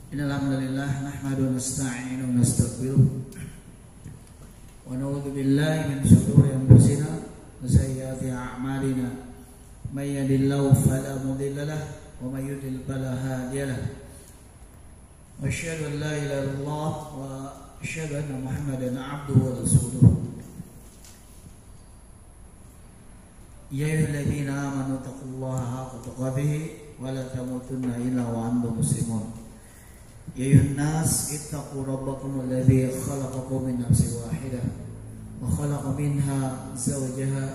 Innal hamdalillah nahmaduhu wa nasta'inuhu wa nastaghfiruh wa na'udzu billahi min shururi anfusina wa sayyiati a'malina may yahdihillahu fala mudilla lahu wa may yudlil fala hadiya lahu wa asyhadu an la ilaha illallah wa asyhadu anna Muhammadan 'abduhu wa rasuluh. Ya ayyuhalladzina amanu taqullaha haqqa tuqatih wa la tamutunna illa wa antum muslimun. Ya ayuhan nas ittaqu rabbakum alladzi khalaqakum min nafsin wahidah wa khalaqa minha zawjaha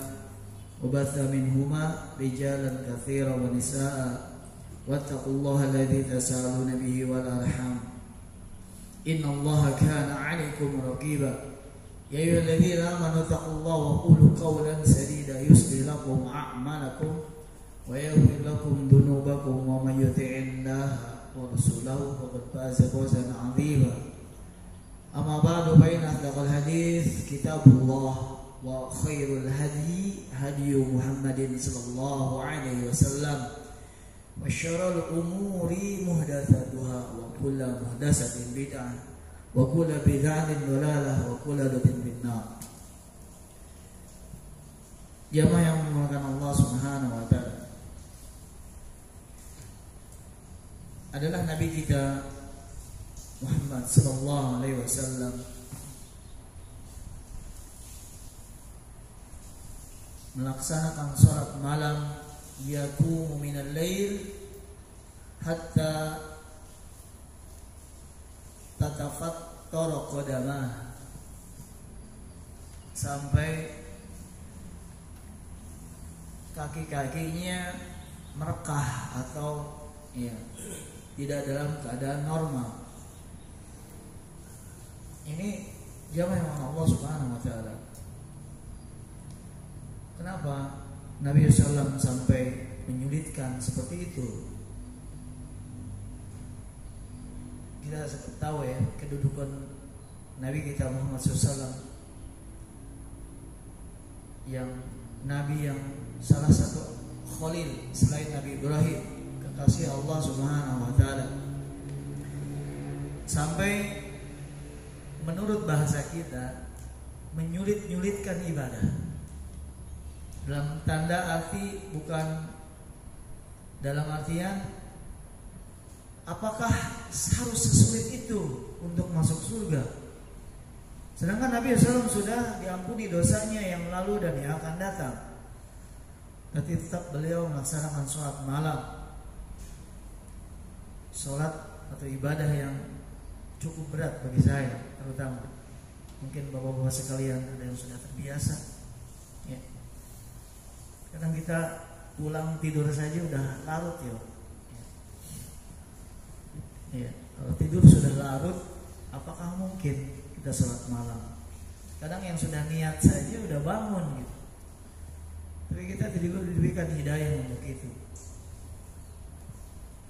wa batha minhuma rijalan katsiran wa nisaa'a wattaqullaha alladzi tasaaluna bihi wal arham innallaha kana 'alaykum raqiba. Ya ayyuhalladzina amanu taqullaha wa qulu qawlan sadida yuslih lakum a'malakum wa yaghfir lakum dhunubakum wa may yuti'illaha wa rasulahu faqad faza fawzan 'azima. Amma ba'du, fa inna asdaqal hadits kitabullah wa khairul hadi hadyu Muhammadin sallallahu alaihi wasallam wa syarrul umuri muhdatsatuha wa kullu muhdatsatin bid'ah wa kullu bid'atin dhalalah wa kullu dhalatin finnar. Jamaah yang dimuliakan Allah Subhanahu wa taala, adalah Nabi kita Muhammad sallallahu alaihi wasallam melaksanakan salat malam yaqumu minal lail hatta tatafattara qadamah, sampai kaki-kakinya merekah atau tidak dalam keadaan normal. Ini jamaah Allah Subhanahu wa taala. Kenapa Nabi SAW sampai menyulitkan seperti itu? Kita tahu ya kedudukan Nabi kita Muhammad SAW, yang Nabi yang salah satu khalil selain Nabi Ibrahim, kekasih Allah Subhanahu wa taala, sampai menurut bahasa kita menyulit-nyulitkan ibadah. Dalam tanda arti, bukan dalam artian apakah harus sesulit itu untuk masuk surga, sedangkan Nabi SAW sudah diampuni dosanya yang lalu dan yang akan datang. Tapi tetap beliau melaksanakan sholat malam, sholat atau ibadah yang cukup berat bagi saya, terutama mungkin bapak-bapak sekalian ada yang sudah terbiasa ya. Kadang kita pulang tidur saja udah larut ya. Kalau tidur sudah larut, apakah mungkin kita sholat malam? Kadang yang sudah niat saja udah bangun gitu, tapi kita tidak diberikan hidayah untuk itu.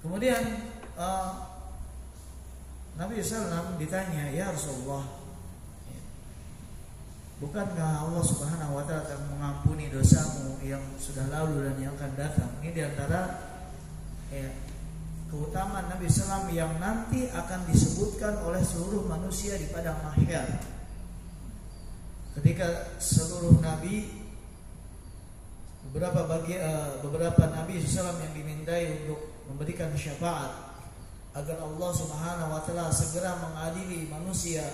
Kemudian Nabi SAW ditanya, ya Rasulullah, bukankah Allah Subhanahu wa taala akan mengampuni dosamu yang sudah lalu dan yang akan datang? Ini diantara keutamaan Nabi SAW yang nanti akan disebutkan oleh seluruh manusia di padang mahsyar. Ketika seluruh nabi, beberapa Nabi SAW yang dimintai untuk memberikan syafaat agar Allah Subhanahu wa taala segera mengadili manusia,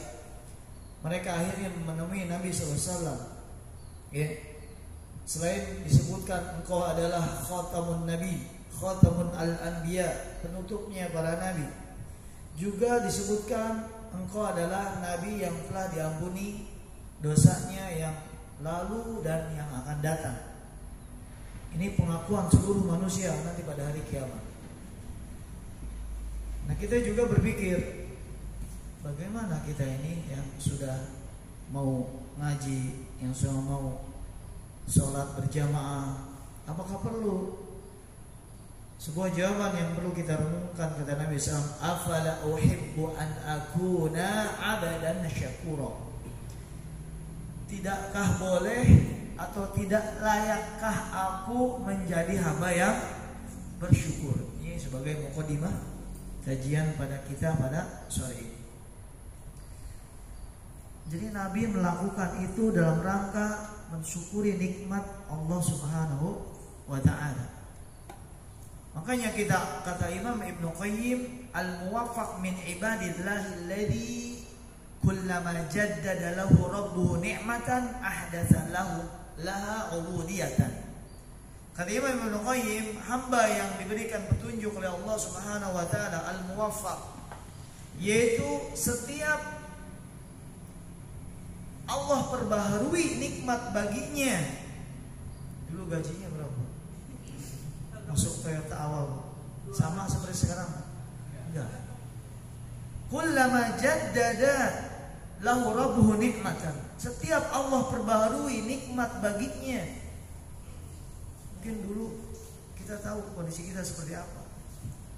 mereka akhirnya menemui Nabi SAW. Selain disebutkan engkau adalah khatamun nabi, khatamun al-anbiya, penutupnya para nabi, juga disebutkan engkau adalah nabi yang telah diampuni dosanya yang lalu dan yang akan datang. Ini pengakuan seluruh manusia nanti pada hari kiamat. Nah, kita juga berpikir, bagaimana kita ini yang sudah mau ngaji, yang sudah mau sholat berjamaah, apakah perlu? Sebuah jawaban yang perlu kita renungkan, kata Nabi SAW, afala uhibbu an akuna abadan syakura. Tidakkah boleh atau tidak layakkah aku menjadi hamba yang bersyukur? Ini sebagai mukadimah kajian pada kita pada sore ini. Jadi Nabi melakukan itu dalam rangka mensyukuri nikmat Allah Subhanahu wa ta'ala. Makanya kata Imam Ibnu Qayyim, al-muwaffaq min ibadillahi alladhi kullama jaddada lahu rabbuhu ni'matan ahdatsa lahu laha ubudiyatan. Kata Imam Ibnu Qayyim, hamba yang diberikan petunjuk oleh Allah Subhanahu wa taala, al-muwaffaq, yaitu setiap Allah perbaharui nikmat baginya. Dulu gajinya berapa? Masuk Toyota awal sama seperti sekarang? Enggak. Kullama jaddada lahu rabbuhu nikmatan. Setiap Allah perbaharui nikmat baginya. Mungkin dulu kita tahu kondisi kita seperti apa.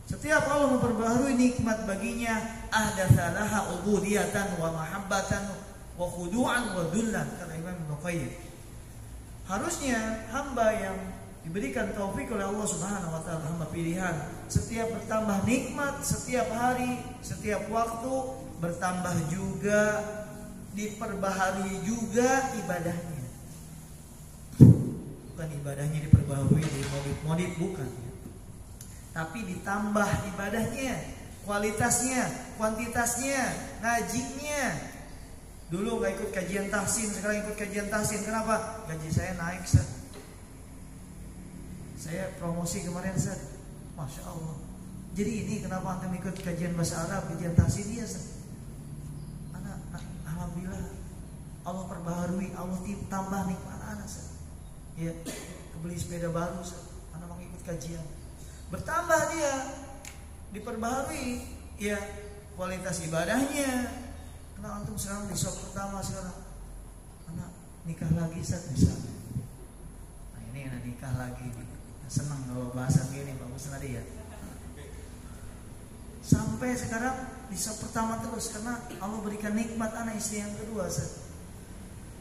Setiap Allah memperbaharui nikmat baginya, ahdatsa laha ubudiyatan wa mahabbatan wa khudu'an wa dhullan, kata Imam Ibnu Qayyim. Harusnya hamba yang diberikan taufik oleh Allah Subhanahu wa taala, hamba pilihan, setiap bertambah nikmat, setiap hari, setiap waktu bertambah juga, diperbaharui juga ibadahnya. Bukan ibadahnya diperbaharui, dimodif-modif, bukan. Tapi ditambah ibadahnya, kualitasnya, kuantitasnya, ngajinya. Dulu gak ikut kajian tahsin, sekarang ikut kajian tahsin. Kenapa? Gaji saya naik, Ustaz. Saya promosi kemarin, Ustaz. Masya Allah. Jadi ini kenapa antum ikut kajian bahasa Arab, kajian tahsin dia, Ustaz? Alhamdulillah, Allah perbaharui, Allah tambah nikmat anak, Ustaz. Ya, kebeli sepeda baru, anak mau ikut kajian. Bertambah dia, diperbaharui, ya, kualitas ibadahnya. Karena antum sekarang di shock pertama sekarang, anak nikah lagi, Ustaz, misalnya. Nah ini anak nikah lagi, senang kalau bahasa gini, bagus tadi ya. Sampai sekarang di shock pertama terus, karena Allah berikan nikmat anak istri yang kedua, Ustaz.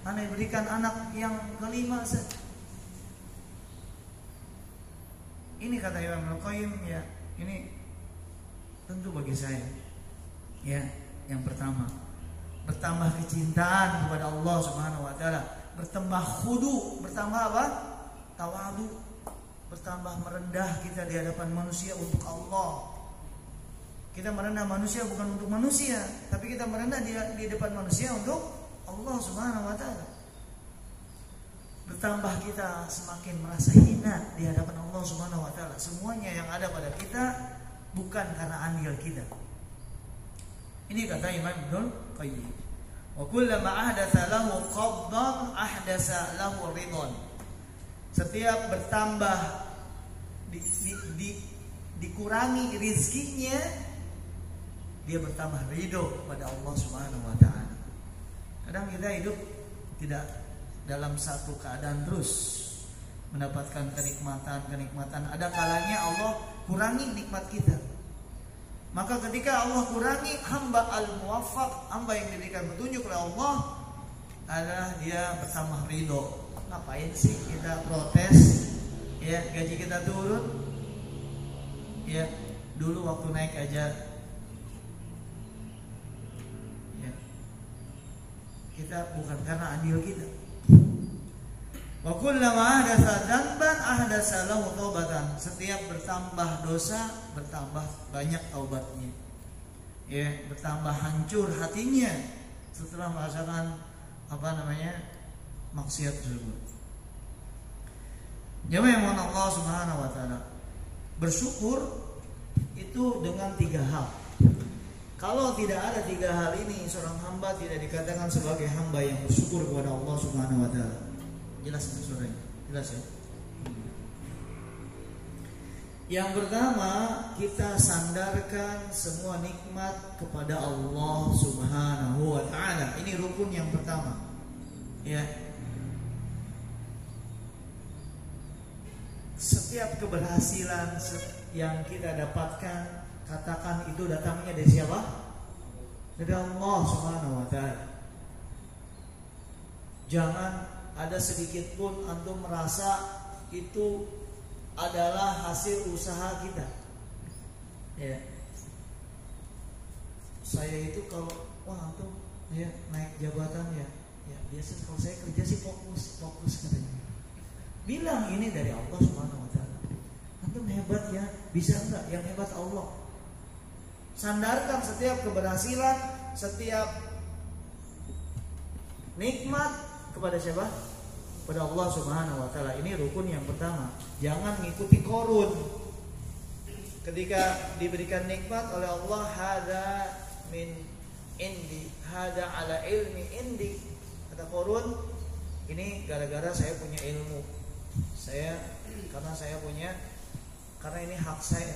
Anak berikan anak yang kelima, Ustaz. Ini kata Imam Ibnu Qayyim, ya, ini tentu bagi saya, ya, yang pertama, bertambah kecintaan kepada Allah Subhanahu wa taala, bertambah khudu, bertambah apa? Tawadu, bertambah merendah kita di hadapan manusia untuk Allah. Kita merendah manusia bukan untuk manusia, tapi kita merendah di depan manusia untuk Allah Subhanahu wa taala. Bertambah kita semakin merasa hina di hadapan Allah Subhanahu wa taala. Semuanya yang ada pada kita bukan karena andil kita. Ini kata Imam Ibnu Qayyim. Wa kullama ahdatsa lahu qabdan ahdatsa lahu ridwan. Setiap bertambah dikurangi rizkinya, dia bertambah ridho pada Allah Subhanahu wa taala. Kadang kita hidup tidak dalam satu keadaan terus mendapatkan kenikmatan. Ada kalanya Allah kurangi nikmat kita. Maka ketika Allah kurangi, hamba al-muwaffaq, hamba yang diberikan petunjuk oleh Allah, adalah dia bertambah ridho. Ngapain sih kita protes? Ya, gaji kita turun. Ya, dulu waktu naik aja, ya, kita bukan karena andil kita. Wa kullama ahdatsa dzanban ahdatsa lahu taubatan. Setiap bertambah dosa, bertambah banyak taubatnya. Ya, bertambah hancur hatinya setelah merasakan maksiat tersebut. Jemaah yang mohon Allah Subhanahu wa taala, bersyukur itu dengan 3 hal. Kalau tidak ada 3 hal ini, seorang hamba tidak dikatakan sebagai hamba yang bersyukur kepada Allah Subhanahu wa taala. Jelas itu suaranya? Jelas ya? Yang pertama, kita sandarkan semua nikmat kepada Allah Subhanahu wa taala. Ini rukun yang pertama. Ya. Setiap keberhasilan yang kita dapatkan, katakan itu datangnya dari siapa? Dari Allah Subhanahu wa taala. Jangan ada sedikit pun antum merasa itu adalah hasil usaha kita. Ya. saya itu kalau wah antum ya naik jabatan ya biasa kalau saya kerja sih fokus katanya. Bilang ini dari Allah Subhanahu wa taala. Antum hebat ya, bisa enggak? Yang hebat Allah. Sandarkan setiap keberhasilan, setiap nikmat kepada siapa? Kepada Allah Subhanahu wa taala. Ini rukun yang pertama. Jangan ngikuti korun. Ketika diberikan nikmat oleh Allah, hada min indi, hada ala ilmi indi. Kata korun, ini gara-gara saya punya ilmu. Karena ini hak saya.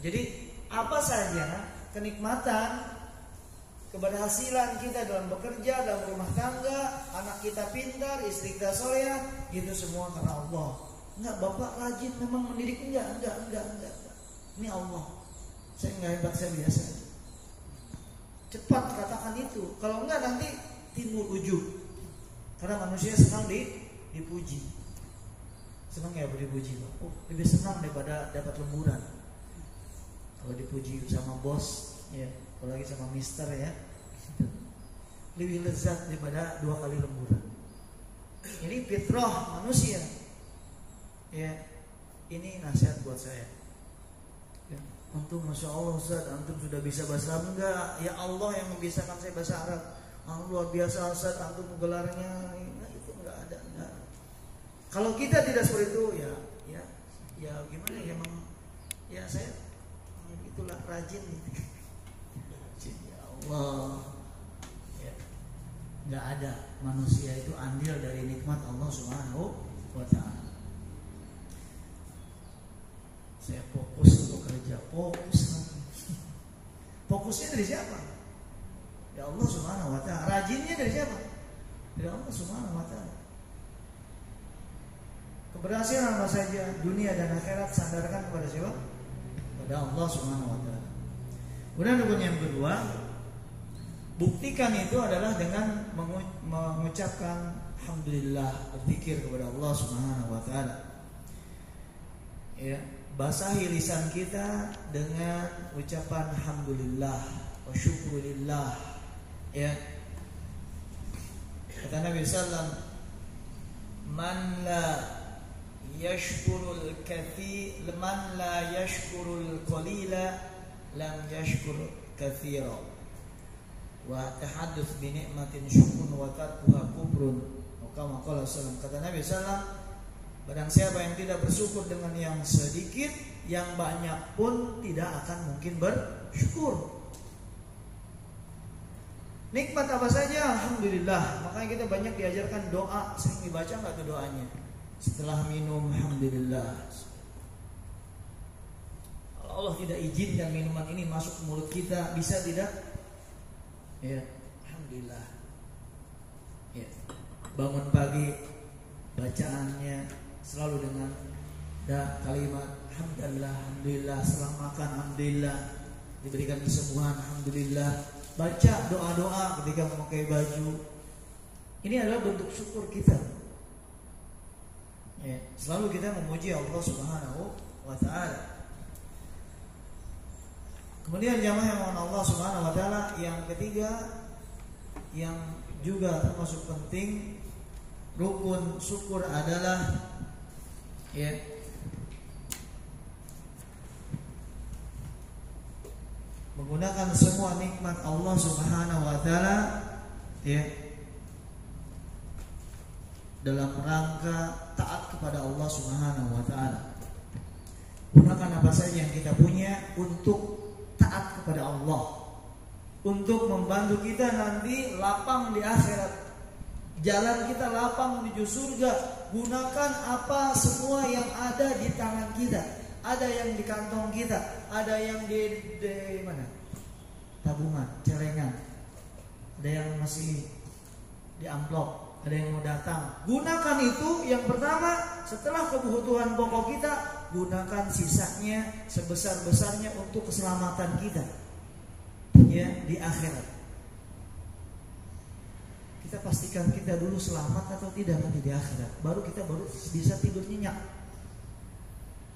Jadi apa saja kenikmatan, keberhasilan kita dalam bekerja, dalam rumah tangga, anak kita pintar, istri kita soleh, itu semua karena Allah. Enggak, bapak rajin memang mendidik, enggak. Ini Allah. Saya enggak hebat, saya biasa. Cepat katakan itu. Kalau enggak nanti timbul ujub. Karena manusia senang dipuji. Senang ya dipuji, Pak. Oh, lebih senang daripada dapat lemburan. Kalau dipuji sama bos, ya, apalagi sama mister ya, lebih lezat daripada 2 kali lemburan. Ini fitrah manusia. Ya, ini nasihat buat saya. Ya, antum masya Allah Ustaz, antum sudah bisa bahasa Arab. Enggak, ya Allah yang membiasakan saya bahasa Arab. Luar biasa Ustaz, antum gelarnya itu enggak ada. Kalau kita tidak seperti itu, ya gimana ya, memang ya saya itulah rajin. Ya Allah, ya, nggak ada manusia itu andil dari nikmat Allah Subhanahu wa taala. Saya fokus untuk kerja, fokusnya dari siapa? Ya Allah Subhanahu wa taala. Rajinnya dari siapa? Dari Allah Subhanahu wa taala. Keberhasilan apa saja, dunia dan akhirat, sandarkan kepada siapa? Kepada Allah Subhanahu wa taala. Kemudian rukun yang kedua, buktikan itu adalah dengan mengucapkan alhamdulillah, berzikir kepada Allah Subhanahu wa taala. Ya, basahi lisan kita dengan ucapan alhamdulillah wa syukurillah. Ya. Kata Nabi sallallahu man la yashkurul kathir, man la yashkurul qalila lam yashkur kathira. Wa tahadduts bi ni'matin syukrun wa tarkuha kufrun. Kama qala sallallahu. Kata Nabi sallallahu, barang siapa yang tidak bersyukur dengan yang sedikit, yang banyak pun tidak akan mungkin bersyukur. Nikmat apa saja, alhamdulillah. Makanya kita banyak diajarkan doa. Sering dibaca nggak tuh doanya? Setelah minum, alhamdulillah. Kalau Allah tidak izinkan minuman ini masuk ke mulut kita, bisa tidak? Ya, alhamdulillah. Ya. Bangun pagi, bacaannya selalu dengan kalimat alhamdulillah, alhamdulillah. Setelah makan, alhamdulillah. Diberikan kesembuhan, alhamdulillah. Baca doa-doa ketika memakai baju. Ini adalah bentuk syukur kita. Ya, selalu kita memuji Allah Subhanahu wa taala. Kemudian jamaah yang mohon Allah Subhanahu wa taala, yang ketiga yang juga termasuk penting rukun syukur adalah ya menggunakan semua nikmat Allah Subhanahu wa taala ya dalam rangka taat kepada Allah Subhanahu wa taala. Gunakan apa saja yang kita punya untuk taat kepada Allah, untuk membantu kita nanti lapang di akhirat. Jalan kita lapang menuju surga. Gunakan apa semua yang ada di tangan kita. Ada yang di kantong kita, ada yang di mana? Tabungan, celengan. Ada yang masih di amplop, ada yang mau datang. Gunakan itu yang pertama, setelah kebutuhan pokok kita, gunakan sisanya sebesar-besarnya untuk keselamatan kita. Ya, di akhirat. Kita pastikan kita dulu selamat atau tidak nanti di akhirat. Baru kita bisa tidur nyenyak.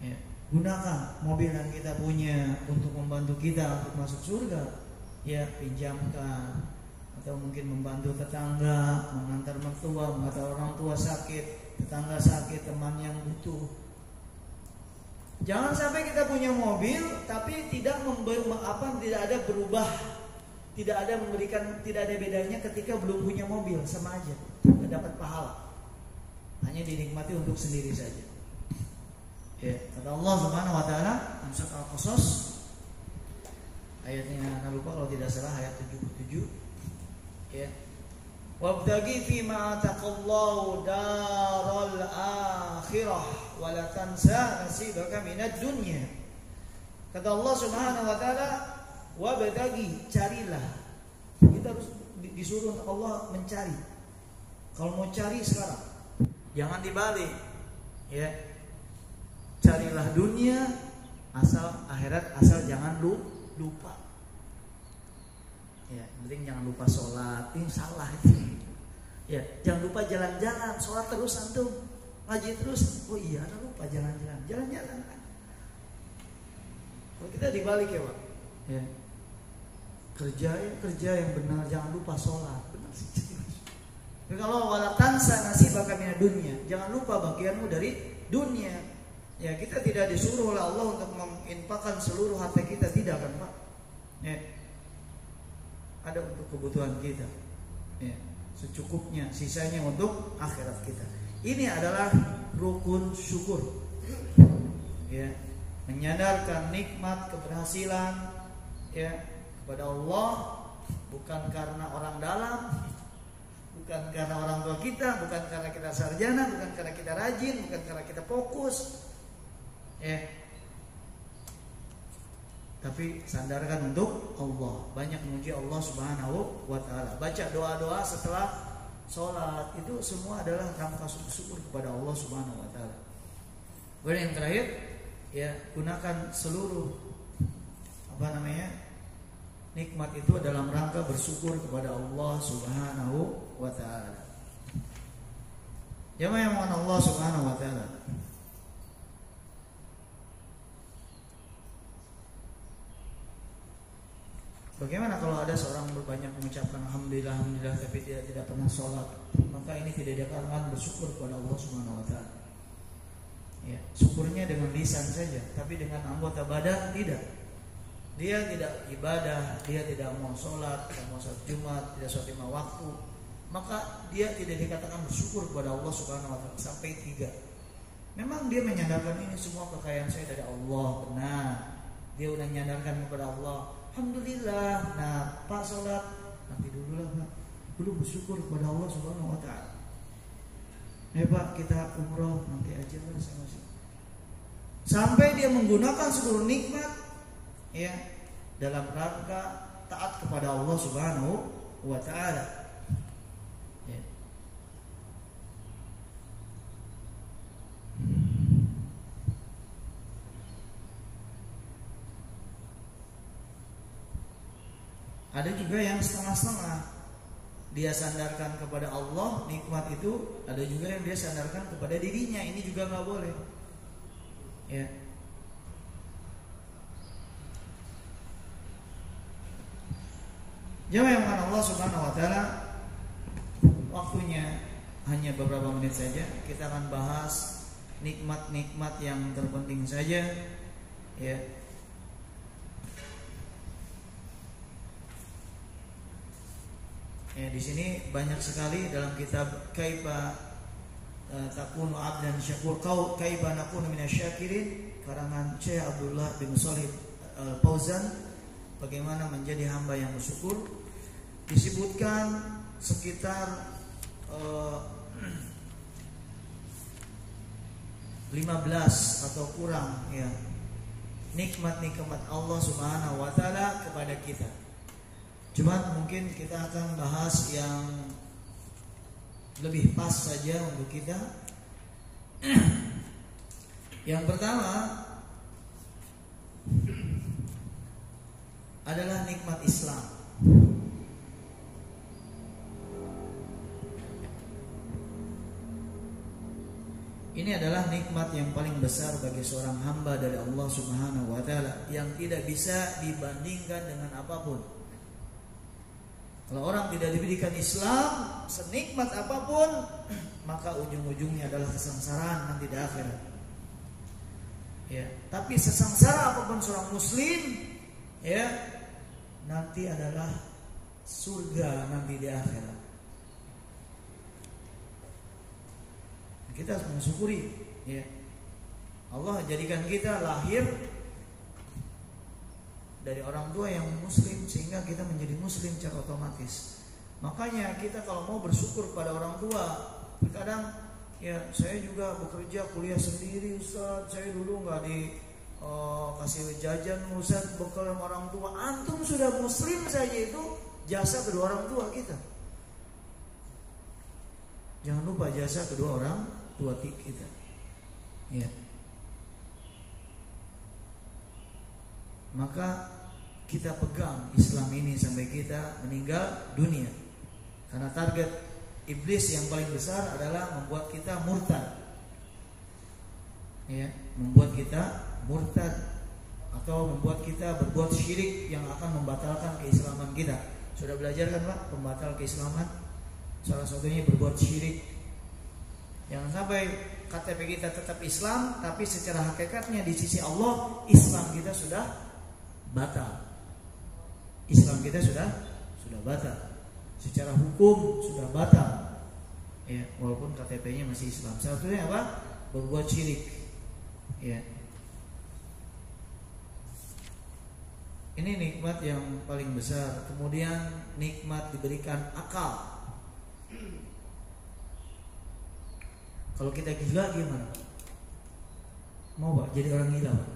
Ya. Gunakan mobil yang kita punya untuk membantu kita untuk masuk surga. Ya, pinjamkan. Atau mungkin membantu tetangga, mengantar mertua, mengantar orang tua sakit, tetangga sakit, teman yang butuh. Jangan sampai kita punya mobil tapi tidak ada berubah, tidak ada memberikan, tidak ada bedanya ketika belum punya mobil, sama aja, tidak dapat pahala. Hanya dinikmati untuk sendiri saja. Ya, kata Allah Subhanahu wa taala dalam surat Al-Qasas ayatnya, saya lupa kalau tidak salah ayat 77. Ya. Wabtaghi fima ataqallahu daral akhirah wa la tansa nasibaka minad dunya. Kata Allah Subhanahu wa taala, wabtaghi, carilah. Kita harus disuruh untuk Allah mencari. Kalau mau cari sekarang, jangan dibalik. Ya. Carilah dunia, asal akhirat, asal jangan lupa. Ya, penting jangan lupa sholat. Ini salah itu. Ya, jangan lupa jalan-jalan, sholat terus antum, ngaji terus. Oh iya, ada lupa jalan-jalan, jalan-jalan. Kalau kita dibalik ya Pak. Ya. Kerja yang benar, jangan lupa sholat. Benar sih. Tapi kalau wala tansa nasibaka minad dunya, jangan lupa bagianmu dari dunia. Ya, kita tidak disuruh oleh Allah untuk menginfakkan seluruh harta kita, tidak kan Pak? Ya. Ada untuk kebutuhan kita. Ya, secukupnya, sisanya untuk akhirat kita. Ini adalah rukun syukur. Ya, menyadarkan nikmat keberhasilan ya kepada Allah, bukan karena orang dalam, bukan karena orang tua kita, bukan karena kita sarjana, bukan karena kita rajin, bukan karena kita fokus. Ya. Tapi sandarkan untuk Allah. Banyak memuji Allah Subhanahu wa taala. Baca doa-doa setelah sholat, itu semua adalah rangka syukur kepada Allah Subhanahu wa taala. Kemudian yang terakhir, ya, gunakan seluruh nikmat itu dalam rangka bersyukur kepada Allah Subhanahu wa taala. Jamaah yang mohon Allah Subhanahu wa taala. Bagaimana kalau ada seorang berbanyak mengucapkan alhamdulillah, alhamdulillah, tapi dia tidak pernah sholat? Maka ini tidak dikatakan bersyukur kepada Allah Subhanahu wa taala. Ya, syukurnya dengan lisan saja, tapi dengan anggota badan tidak. Dia tidak ibadah, dia tidak mau sholat, tidak mau sholat Jumat, tidak sholat 5 waktu. Maka dia tidak dikatakan bersyukur kepada Allah Subhanahu wa taala sampai 3. Memang dia menyandarkan ini semua kekayaan saya dari Allah, benar. Dia sudah menyandarkan kepada Allah. Alhamdulillah. Nah, Pak sholat nanti dulu lah Pak. Dulu bersyukur kepada Allah Subhanahu wa taala. Pak, kita umroh nanti aja lah sama-sama. Sampai dia menggunakan seluruh nikmat ya dalam rangka taat kepada Allah Subhanahu wa taala. Ya. Ada juga yang setengah-setengah. Dia sandarkan kepada Allah nikmat itu, ada juga yang dia sandarkan kepada dirinya. Ini juga nggak boleh. Ya. Jamaah yang Allah Subhanahu wa taala, waktunya hanya beberapa menit saja. Kita akan bahas nikmat-nikmat yang terpenting saja. Ya. Ya, di sini banyak sekali dalam kitab Kaifa Takunu Abdan Syakur, Kaifa Nakunu Minasyakirin, karangan Syekh Abdullah bin Shalih Al-Fauzan, bagaimana menjadi hamba yang bersyukur. Disebutkan sekitar 15 atau kurang ya nikmat-nikmat Allah Subhanahu wa taala kepada kita. Cuma mungkin kita akan bahas yang lebih pas saja untuk kita. Yang pertama adalah nikmat Islam. Ini adalah nikmat yang paling besar bagi seorang hamba dari Allah Subhanahu wa taala yang tidak bisa dibandingkan dengan apapun. Kalau orang tidak diberikan Islam, senikmat apapun, maka ujung-ujungnya adalah kesengsaraan nanti di akhirat. Ya, tapi sesengsara apapun seorang muslim, ya, nanti adalah surga nanti di akhirat. Kita harus mensyukuri, ya. Allah jadikan kita lahir dari orang tua yang muslim sehingga kita menjadi muslim secara otomatis. Makanya kita kalau mau bersyukur pada orang tua, terkadang ya saya juga bekerja kuliah sendiri Ustaz, saya dulu nggak kasih jajan Ustaz, bekal sama orang tua. Antum sudah muslim saja itu jasa kedua orang tua kita. Jangan lupa jasa kedua orang tua kita. Ya. Maka kita pegang Islam ini sampai kita meninggal dunia. Karena target iblis yang paling besar adalah membuat kita murtad. Ya, membuat kita murtad atau membuat kita berbuat syirik yang akan membatalkan keislaman kita. Sudah belajar kan Pak, pembatal keislaman? Salah satunya berbuat syirik. Jangan sampai KTP kita tetap Islam, tapi secara hakikatnya di sisi Allah Islam kita sudah batal. Islam kita sudah batal. Secara hukum sudah batal. Ya, walaupun KTP-nya masih Islam. Salah satunya apa? Berbuat syirik. Ya. Ini nikmat yang paling besar. Kemudian nikmat diberikan akal. Kalau kita gila gimana? Mau Pak jadi orang gila Pak?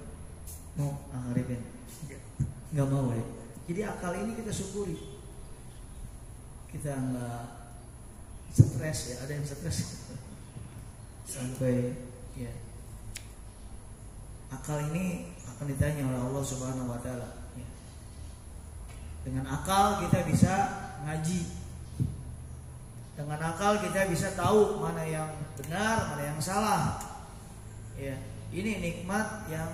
Mau Arifin? Nggak mau ya. Jadi akal ini kita syukuri. Kita nggak stres ya. Ada yang stres sampai ya. Akal ini akan ditanya oleh Allah Subhanahu wa taala. Ya. Dengan akal kita bisa ngaji. Dengan akal kita bisa tahu mana yang benar, mana yang salah. Ya, ini nikmat yang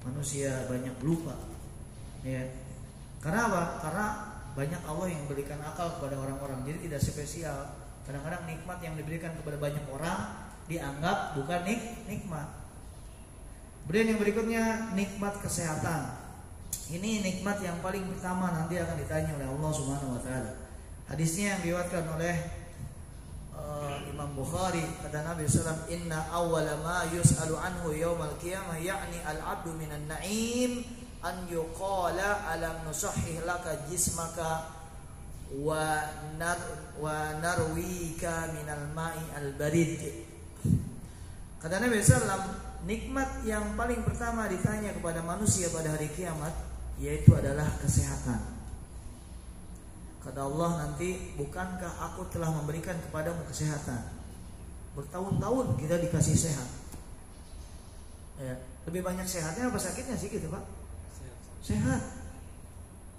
manusia banyak lupa. Ya. Karena apa? Karena banyak Allah yang berikan akal kepada orang-orang. Jadi tidak spesial. Kadang-kadang nikmat yang diberikan kepada banyak orang dianggap bukan nikmat. Kemudian yang berikutnya nikmat kesehatan. Ini nikmat yang paling pertama nanti akan ditanya oleh Allah Subhanahu wa taala. Hadisnya yang diriwayatkan oleh Imam Bukhari, kata Nabi sallallahu alaihi wasallam, "Inna awwala ma yus'alu anhu yaumal qiyamah ya'ni al-'abdu minan na'im an yuqala alam nusahhih laka jismaka wa narwika minal ma'i al-barid." Kata Nabi sallallahu alaihi wasallam, nikmat yang paling pertama ditanya kepada manusia pada hari kiamat yaitu adalah kesehatan. Kata Allah nanti, bukankah aku telah memberikan kepadamu kesehatan? Bertahun-tahun kita dikasih sehat. Ya, lebih banyak sehatnya apa sakitnya sih gitu Pak? Sehat.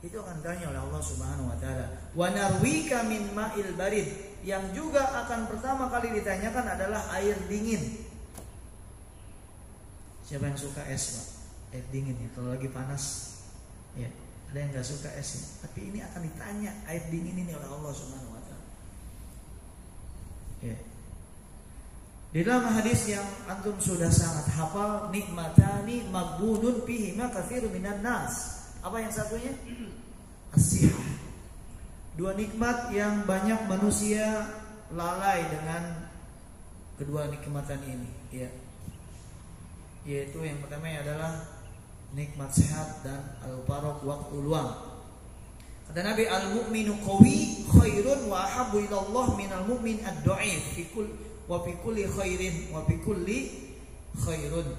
Itu akan ditanya oleh Allah Subhanahu wa taala. Wa narwika min ma'il barid. Yang juga akan pertama kali ditanyakan adalah air dingin. Siapa yang suka es Pak? Air dingin ya, kalau lagi panas. Ya. Ada yang gak suka es, tapi ini akan ditanya air dingin ini oleh Allah Subhanahu wa taala. Ya. Di dalam hadis yang antum sudah sangat hafal, nikmatani maghbunun fihi ma katsirun minan nas. Apa yang satunya? As-sihah. Dua nikmat yang banyak manusia lalai dengan kedua nikmatan ini, ya. Yaitu yang pertama adalah nikmat sehat dan al-faraq waktu luang. Kata Nabi, al-mu'minu qawi khairun wa ahabbu ila Allah minal mu'min ad-dha'if fi kulli khairin wa fi kulli khairun.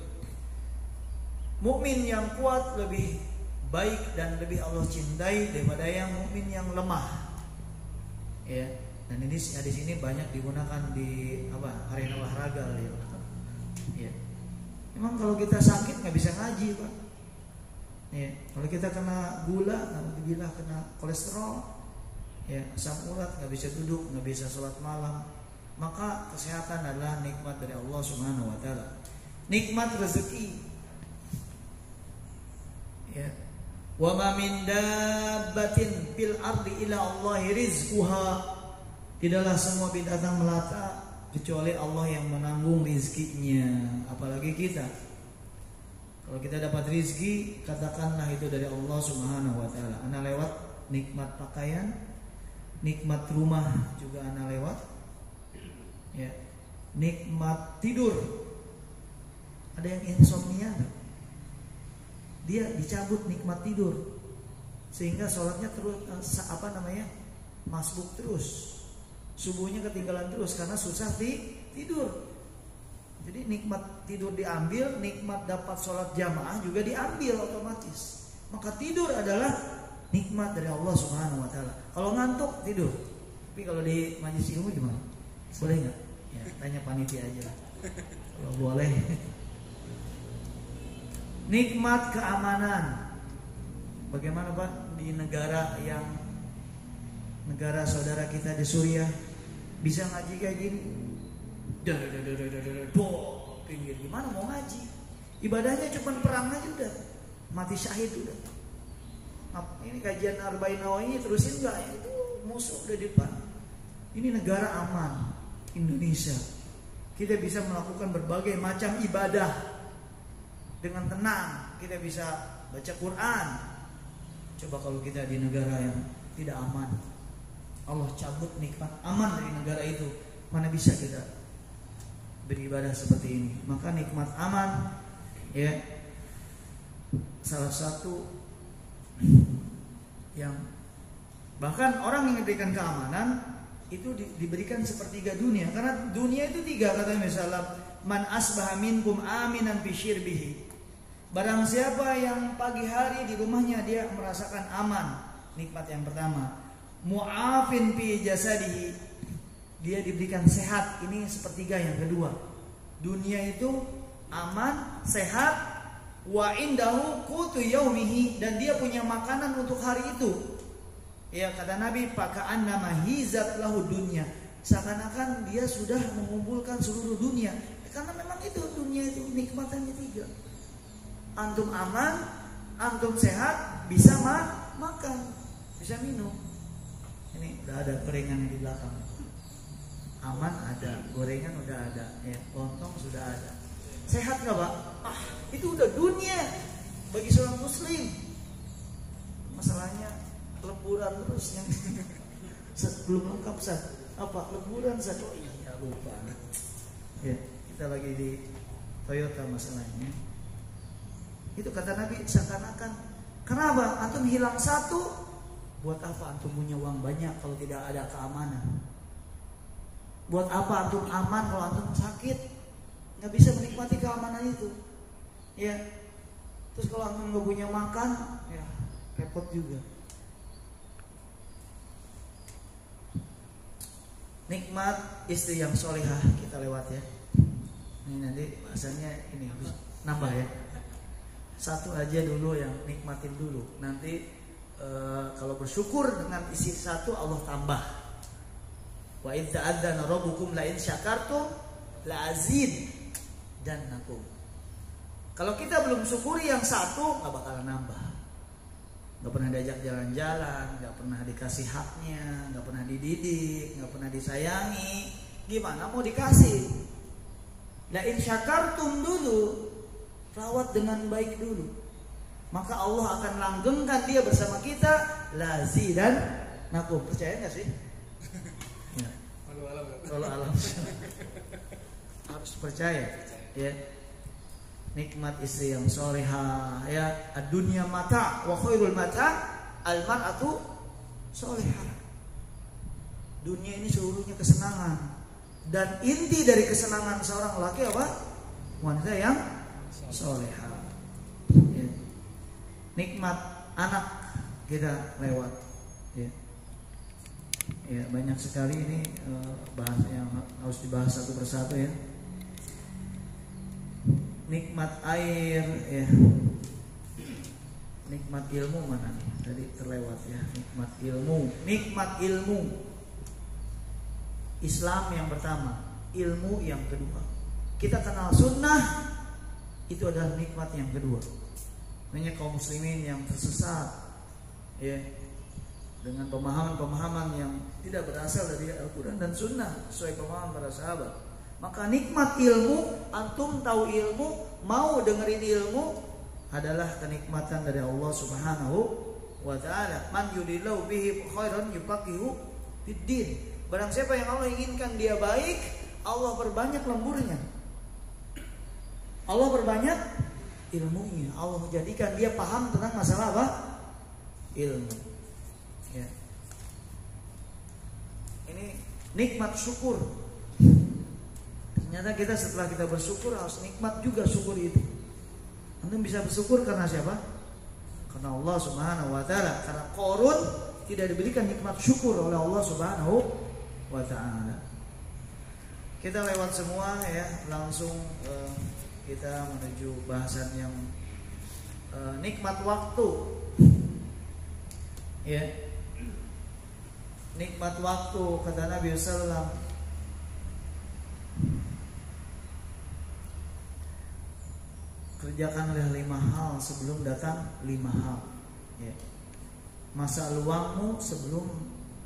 Mukmin yang kuat lebih baik dan lebih Allah cintai daripada yang mukmin yang lemah. Ya, dan ini di sini banyak digunakan di hari olahraga ya. Memang kalau kita sakit nggak bisa ngaji Pak. Ya, kalau kita kena gula, alhamdulillah kena kolesterol, ya asam urat, nggak bisa duduk, nggak bisa sholat malam, maka kesehatan adalah nikmat dari Allah Subhanahu wa taala. Nikmat rezeki. Ya. Wa ma min dabbatin fil ardi illa Allahi rizquha. Tidaklah semua binatang melata kecuali Allah yang menanggung rizkinya. Apalagi kita. Kalau kita dapat rizki, katakanlah itu dari Allah Subhanahu wa taala. Ana lewat nikmat pakaian, nikmat rumah juga ana lewat. Ya. Nikmat tidur. Ada yang insomnia enggak? Dia dicabut nikmat tidur sehingga sholatnya terus masbuk terus, subuhnya ketinggalan terus karena susah tidur. Jadi nikmat tidur diambil, nikmat dapat sholat jamaah juga diambil otomatis. Maka tidur adalah nikmat dari Allah Subhanahu wa taala. Kalau ngantuk tidur. Tapi kalau di majelis ilmu gimana? Boleh nggak? Ya, tanya panitia aja lah. Kalau boleh. Nikmat keamanan. Bagaimana Pak di negara saudara kita di Suriah bisa ngaji kayak gini? Pinggir gimana mau ngaji? Ibadahnya cuma perang aja udah, mati syahid udah. Ini kajian Arba'in Nawawi terusin nggak? Itu musuh udah di depan. Ini negara aman, Indonesia. Kita bisa melakukan berbagai macam ibadah dengan tenang, kita bisa baca Quran. Coba kalau kita di negara yang tidak aman, Allah cabut nikmat aman dari negara itu, mana bisa kita beribadah seperti ini? Maka nikmat aman, ya, salah satu yang bahkan orang yang diberikan keamanan itu diberikan sepertiga dunia, karena dunia itu tiga, kata misalnya man asbaha minkum aminan fi syirbihi. Barang siapa yang pagi hari di rumahnya dia merasakan aman, nikmat yang pertama. Mu'afin fi jasadihi, dia diberikan sehat, ini sepertiga yang kedua. Dunia itu aman, sehat, wa indahu qutu yaumihi, dan dia punya makanan untuk hari itu. Ya, kata Nabi, paka'annama hizat lahu dunya, seakan-akan dia sudah mengumpulkan seluruh dunia. Karena memang itu dunia itu nikmatannya tiga. Antum aman, antum sehat, bisa makan, bisa minum. Ini udah ada gorengan di belakang. Aman ada, gorengan udah ada, ya, lontong sudah ada. Sehat nggak Pak? Itu udah dunia bagi seorang muslim. Masalahnya leburan terus yang belum lengkap Ustaz. Apa? Leburan Ustaz. Oh iya lupa. Ya, kita lagi di Toyota masalahnya. Itu kata Nabi, seakan-akan kenapa antum hilang satu, buat apa antum punya uang banyak kalau tidak ada keamanan? Buat apa antum aman kalau antum sakit, nggak bisa menikmati keamanan itu? Ya, terus kalau antum nggak punya makan, ya repot juga. Nikmat istri yang solehah kita lewat ya. Ini nanti bahasanya ini nambah ya. Satu aja dulu yang nikmatin dulu. Nanti kalau bersyukur dengan isi satu Allah tambah. Wa idz ta'adzana rabbukum la in syakartum la azid dan nakum. Kalau kita belum syukuri yang satu, nggak bakalan nambah. Nggak pernah diajak jalan-jalan, nggak pernah dikasih haknya, nggak pernah dididik, nggak pernah disayangi. Gimana mau dikasih? La in syakartum dulu, rawat dengan baik dulu, maka Allah akan langgengkan dia bersama kita, lazi dan nakum. Percaya nggak sih? Ya. Kalau alam harus percaya. Ya. Nikmat istri yang solehah, ya. Ad-dunya mata wa khairul mata al-mar'atu solehah. Dunia ini seluruhnya kesenangan, dan inti dari kesenangan seorang laki apa? Wanita yang solehah. Ya. Nikmat anak kita lewat. Ya. Ya, banyak sekali ini bahasa yang harus dibahas satu persatu ya. Nikmat air ya. Nikmat ilmu mana nih? Tadi terlewat ya. Nikmat ilmu. Nikmat ilmu. Islam yang pertama, ilmu yang kedua. Kita kenal sunnah, itu adalah nikmat yang kedua. Banyak kaum muslimin yang tersesat, ya, dengan pemahaman-pemahaman yang tidak berasal dari Al-Quran dan Sunnah sesuai pemahaman para sahabat. Maka nikmat ilmu, antum tahu ilmu, mau dengerin ilmu, adalah kenikmatan dari Allah Subhanahu wa ta'ala. Man yuridillahu bihi khairan yufaqihu fiddin. Barang siapa yang Allah inginkan dia baik, Allah perbanyak lemburnya, Allah perbanyak ilmunya, Allah menjadikan dia paham tentang masalah apa? Ilmu. Ya. Ini nikmat syukur. Ternyata kita setelah kita bersyukur harus nikmat juga syukur itu. Antum bisa bersyukur karena siapa? Karena Allah Subhanahu wa ta'ala. Karena Qarun tidak diberikan nikmat syukur oleh Allah Subhanahu wa ta'ala. Kita lewat semua ya, langsung kita menuju bahasan yang nikmat waktu. Ya. Nikmat waktu, kata Nabi sallallahu, kerjakanlah 5 hal sebelum datang 5 hal. Ya. Masa luangmu sebelum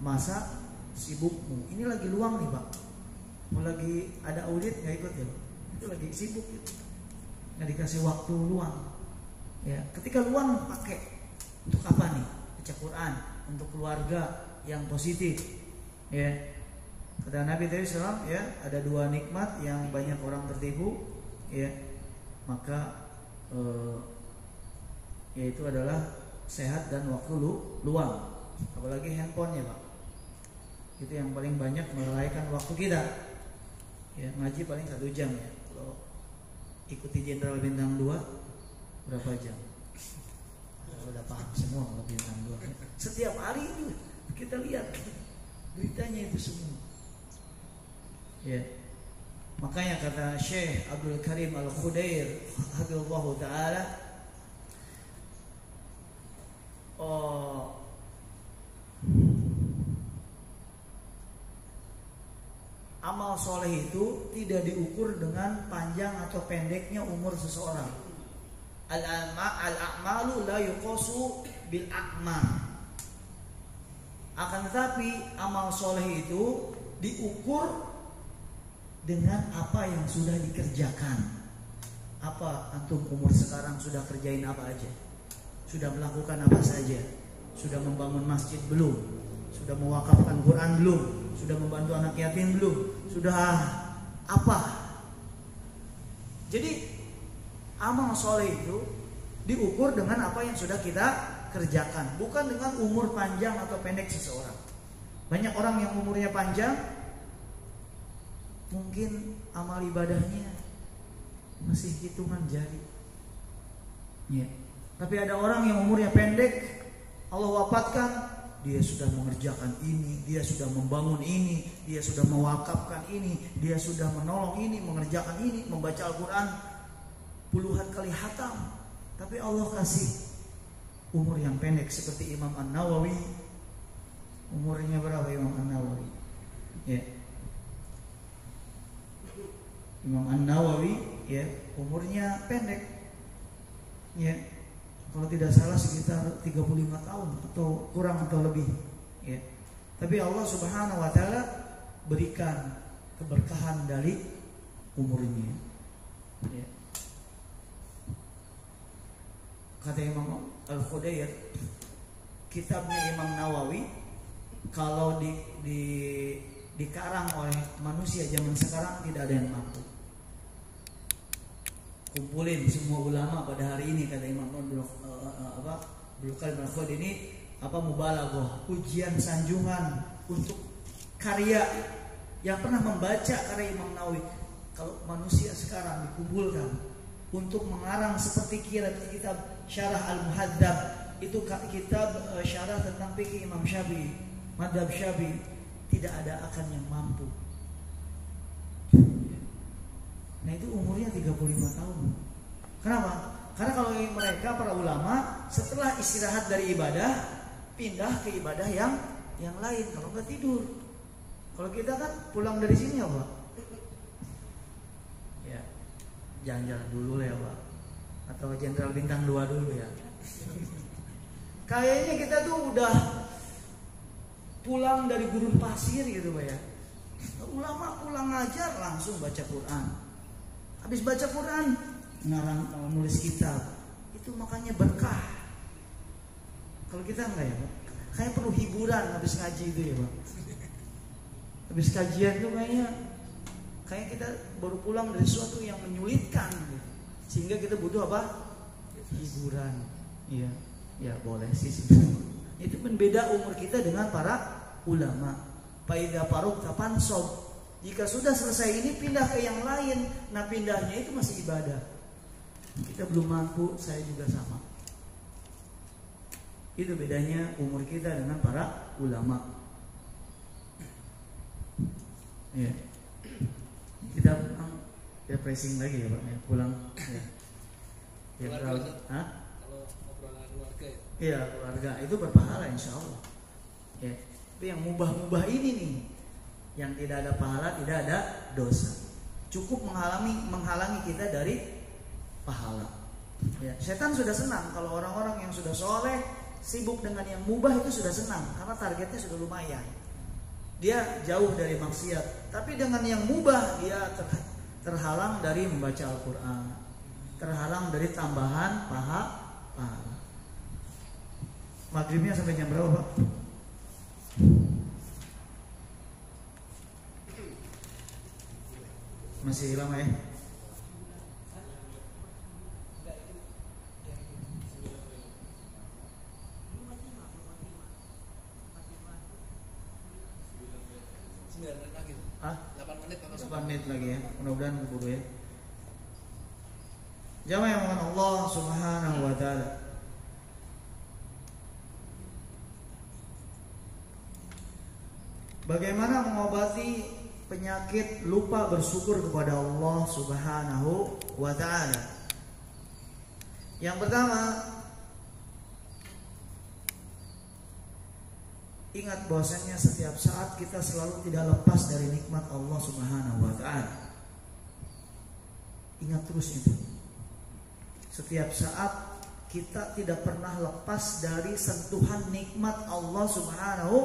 masa sibukmu. Ini lagi luang nih Pak. Mau lagi ada audit nggak ikut ya? Itu lagi sibuk gitu. Nggak dikasih waktu luang. Ya, ketika luang pakai untuk apa nih? Baca Quran, untuk keluarga yang positif. Ya, kata Nabi SAW, ya, ada 2 nikmat yang banyak orang tertipu. Ya, maka yaitu adalah sehat dan waktu luang. Apalagi handphone ya Pak. Itu yang paling banyak melalaikan waktu kita. Ya, ngaji paling 1 jam ya. Kalau ikuti Jenderal Bintang 2 berapa jam? Udah paham semua kalau Bintang 2. Setiap hari itu kita lihat beritanya itu semua. Ya. Makanya kata Syekh Abdul Karim Al-Khudair hafizahullah taala, amal soleh itu tidak diukur dengan panjang atau pendeknya umur seseorang. Al-a'malu la yuqasu bil a'mal. Akan tetapi amal soleh itu diukur dengan apa yang sudah dikerjakan. Apa antum umur sekarang sudah kerjain apa aja? Sudah melakukan apa saja? Sudah membangun masjid belum? Sudah mewakafkan Quran belum? Sudah membantu anak yatim belum? Sudah apa? Jadi amal soleh itu diukur dengan apa yang sudah kita kerjakan, bukan dengan umur panjang atau pendek seseorang. Banyak orang yang umurnya panjang, mungkin amal ibadahnya masih hitungan jari. Ya. Tapi ada orang yang umurnya pendek, Allah wafatkan, dia sudah mengerjakan ini, dia sudah membangun ini, dia sudah mewakafkan ini, dia sudah menolong ini, mengerjakan ini, membaca Al-Quran puluhan kali hatam. Tapi Allah kasih umur yang pendek seperti Imam An-Nawawi. Umurnya berapa Imam An-Nawawi? Ya. Imam An-Nawawi ya, umurnya pendek. Ya. Kalau tidak salah sekitar 35 tahun atau kurang atau lebih, ya. Tapi Allah Subhanahu wa taala berikan keberkahan dari umurnya. Ya. Kata Imam Al-Khudair, kitabnya Imam Nawawi kalau dikarang oleh manusia zaman sekarang tidak ada yang mampu. Kumpulin semua ulama pada hari ini, kata Imam Abdul Qadir Al-Khudair ini mubalaghah, ujian sanjungan untuk karya yang pernah membaca karya Imam Nawawi. Kalau manusia sekarang dikumpulkan untuk mengarang seperti kitab Syarah Al-Muhadzab, itu kitab syarah tentang fikih Imam Syafi'i, madhab Syafi'i, tidak ada akan yang mampu. Nah itu umurnya 35 tahun. Kenapa? Karena kalau mereka para ulama setelah istirahat dari ibadah pindah ke ibadah yang lain. Kalau nggak tidur, Kalau kita kan pulang dari sini ya Pak, ya jalan-jalan dulu lah ya Pak, atau Jenderal Bintang 2 dulu ya. Kayaknya kita tuh udah pulang dari gurun pasir gitu Pak ya. Ulama pulang ngajar langsung baca Quran. Habis baca Quran ngarang nulis kitab. Itu makanya berkah. Kalau kita enggak ya Pak, kayak perlu hiburan habis ngaji itu ya Pak. Habis kajian tuh kayak kita baru pulang dari sesuatu yang menyulitkan gitu. Sehingga kita butuh apa? Hiburan. Iya. Ya boleh sih. Itu membeda umur kita dengan para ulama. Faida faruk tapan sob. Jika sudah selesai ini pindah ke yang lain. Nah pindahnya itu masih ibadah. Kita belum mampu, saya juga sama. Itu bedanya umur kita dengan para ulama. Ya. Kita pressing lagi ya Pak, ya, pulang. Ya. Ya, kalau obrolan keluarga ya? Iya, keluarga itu berpahala insya Allah. Ya. Tapi yang mubah-mubah ini nih, yang tidak ada pahala, tidak ada dosa, cukup menghalangi kita dari pahala. Ya. Setan sudah senang kalau orang-orang yang sudah soleh sibuk dengan yang mubah itu sudah senang karena targetnya sudah lumayan. Dia jauh dari maksiat, tapi dengan yang mubah dia terhalang dari membaca Al-Quran, terhalang dari tambahan pahala. Maghribnya sampai jam berapa Pak? Masih lama ya? Hah? 8 menit lagi ya. Mudah-mudahan keburu ya. Jamaah yang mohon Allah Subhanahu wa taala. Bagaimana mengobati penyakit lupa bersyukur kepada Allah Subhanahu wa taala? Yang pertama, ingat bahwasanya setiap saat kita selalu tidak lepas dari nikmat Allah Subhanahu wa taala. Ingat terus itu. Setiap saat kita tidak pernah lepas dari sentuhan nikmat Allah Subhanahu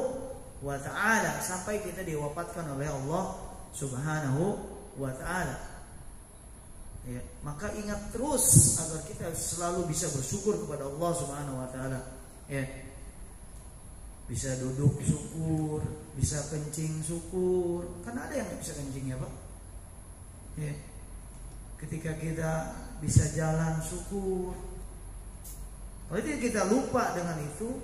wa taala sampai kita diwafatkan oleh Allah Subhanahu wa taala. Ya, maka ingat terus agar kita selalu bisa bersyukur kepada Allah Subhanahu wa taala. Ya. Bisa duduk syukur, bisa kencing syukur. Kan ada yang nggak bisa kencing ya Pak. Ya. Ketika kita bisa jalan syukur. Kalau kita lupa dengan itu,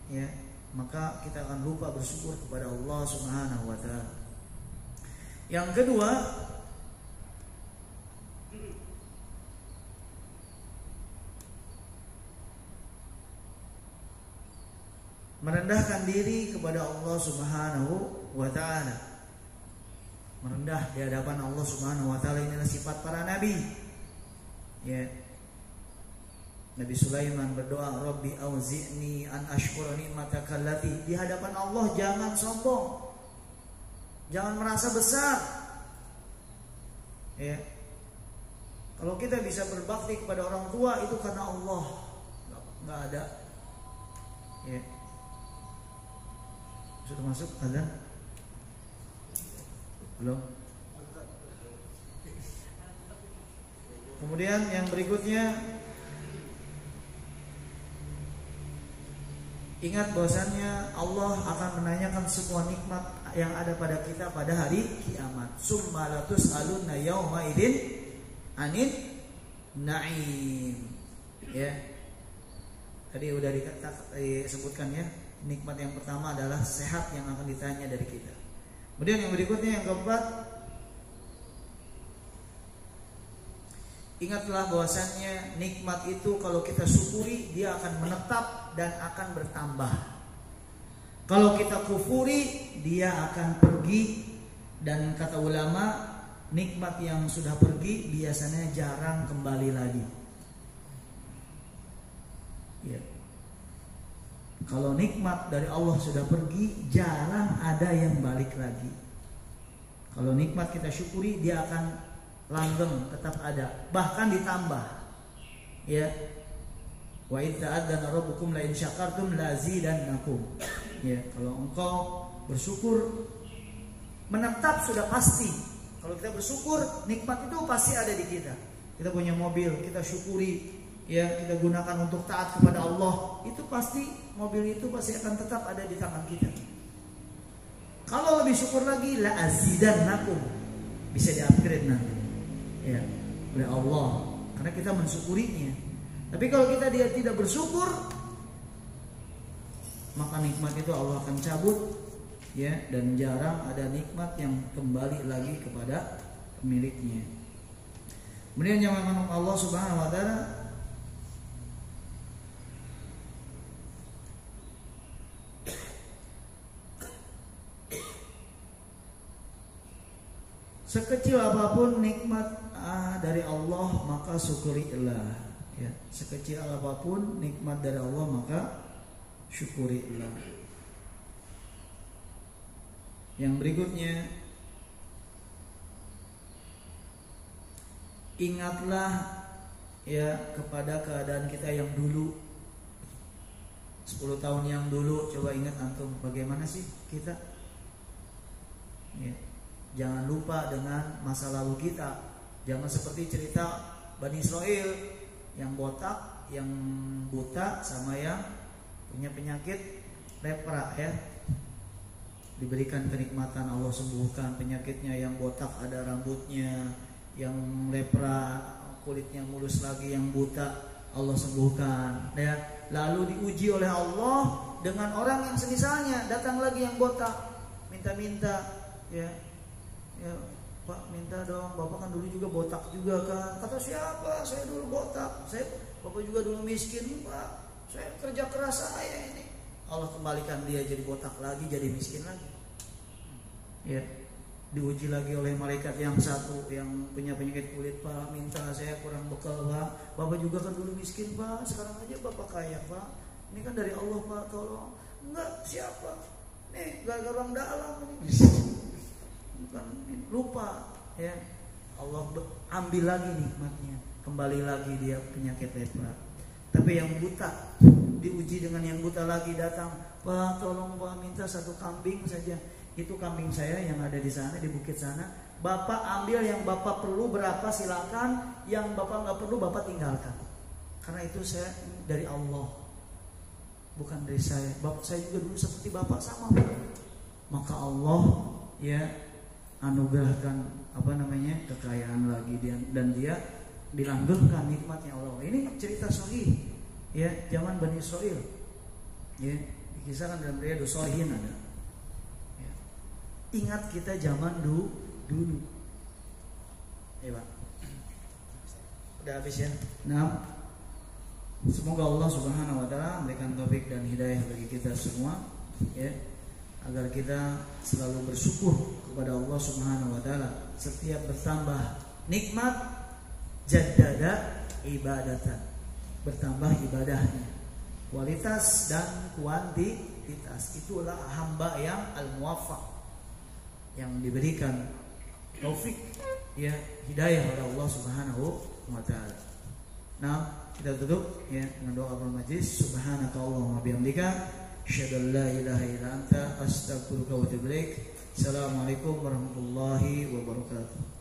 ya, maka kita akan lupa bersyukur kepada Allah Subhanahu wa taala. Yang kedua, merendahkan diri kepada Allah Subhanahu wa taala. Merendah di hadapan Allah Subhanahu wa taala, inilah sifat para nabi. Ya. Nabi Sulaiman berdoa, Rabbi auzi'ni an ashkura ni'mataka allati. Di hadapan Allah jangan sombong. Jangan merasa besar. Ya. Kalau kita bisa berbakti kepada orang tua itu karena Allah. Enggak ada. Ya. Sudah masuk azan? Belum? Kemudian yang berikutnya, ingat bahwasannya Allah akan menanyakan semua nikmat yang ada pada kita pada hari kiamat. Summa latus'alunna yauma idzin anin na'im. Ya. Tadi udah disebutkan ya. Nikmat yang pertama adalah sehat yang akan ditanya dari kita. Kemudian yang berikutnya, yang keempat, ingatlah bahwasannya nikmat itu kalau kita syukuri dia akan menetap dan akan bertambah. Kalau kita kufuri dia akan pergi, dan kata ulama nikmat yang sudah pergi biasanya jarang kembali lagi. Ya. Kalau nikmat dari Allah sudah pergi, jarang ada yang balik lagi. Kalau nikmat kita syukuri, dia akan langgeng, tetap ada, bahkan ditambah. Ya. Wa idza adzana rabbukum la in syakartum lazidannakum. Ya, kalau engkau bersyukur, menetap sudah pasti. Kalau kita bersyukur, nikmat itu pasti ada di kita. Kita punya mobil, kita syukuri, ya, kita gunakan untuk taat kepada Allah, itu pasti mobil itu pasti akan tetap ada di tangan kita. Kalau lebih syukur lagi, la azidannakum, bisa di-upgrade nanti, ya, oleh Allah, karena kita mensyukurinya. Tapi kalau dia tidak bersyukur, maka nikmat itu Allah akan cabut, ya, dan jarang ada nikmat yang kembali lagi kepada pemiliknya. Kemudian yang mengandung Allah Subhanahu wa taala, sekecil apapun nikmat dari Allah, maka syukurilah. Ya, sekecil apapun nikmat dari Allah, maka syukurilah. Yang berikutnya, ingatlah ya kepada keadaan kita yang dulu, 10 tahun yang dulu. Coba ingat antum, bagaimana sih kita? Ya. Jangan lupa dengan masa lalu kita. Jangan seperti cerita Bani Israel yang botak, yang buta, sama yang punya penyakit lepra, ya. Diberikan kenikmatan, Allah sembuhkan penyakitnya. Yang botak ada rambutnya, yang lepra kulitnya mulus lagi, yang buta Allah sembuhkan, ya. Lalu diuji oleh Allah dengan orang yang semisalnya, datang lagi yang botak, minta-minta, ya, ya, Pak, minta dong, Bapak kan dulu juga botak juga kan. Kata siapa? Saya dulu botak. Bapak juga dulu miskin, Pak. Saya kerja keras saya ini. Allah kembalikan dia jadi botak lagi, jadi miskin lagi. Ya, diuji lagi oleh malaikat yang satu yang punya penyakit kulit, Pak, minta saya kurang bekal, Pak. Bapak juga kan dulu miskin, Pak. Sekarang aja Bapak kaya, Pak. Ini kan dari Allah, Pak, tolong. Enggak, siapa? Nih, gara-gara orang dalam ini. Bukan, lupa, ya. Allah ambil lagi nikmatnya, kembali lagi dia penyakit lepra. Tapi yang buta diuji dengan yang buta lagi, datang, Pak, tolong Pak, minta 1 kambing saja. Itu kambing saya yang ada di sana, di bukit sana. Bapak ambil yang Bapak perlu berapa silakan, yang Bapak nggak perlu Bapak tinggalkan. Karena itu saya dari Allah, bukan dari saya. Bapak saya juga dulu seperti Bapak sama, Pak. Maka Allah, ya, anugerahkan kekayaan lagi dia, dan dia dilanggengkan nikmatnya Allah. Ini cerita sahih, ya, zaman Bani Israel, ya, dikisahkan dalam Riyadhus Shalihin ada. Ya. Ingat kita zaman dulu, ya, Pak. Udah habis ya. Nah, semoga Allah Subhanahu wa taala memberikan taufik dan hidayah bagi kita semua, ya, agar kita selalu bersyukur kepada Allah Subhanahu wa taala. Setiap bertambah nikmat, jaddada ibadatan, bertambah ibadahnya. Kualitas dan kuantitas, itulah hamba yang al-muwaffaq, yang diberikan taufik, ya, hidayah oleh Allah Subhanahu wa taala. Nah, kita tutup, ya, dengan doa bermajlis. Subhanakallahumma bihamdika, asyhadu an la ilaha illa anta, astaghfiruka wa atubu ilaik. Assalamualaikum warahmatullahi wabarakatuh.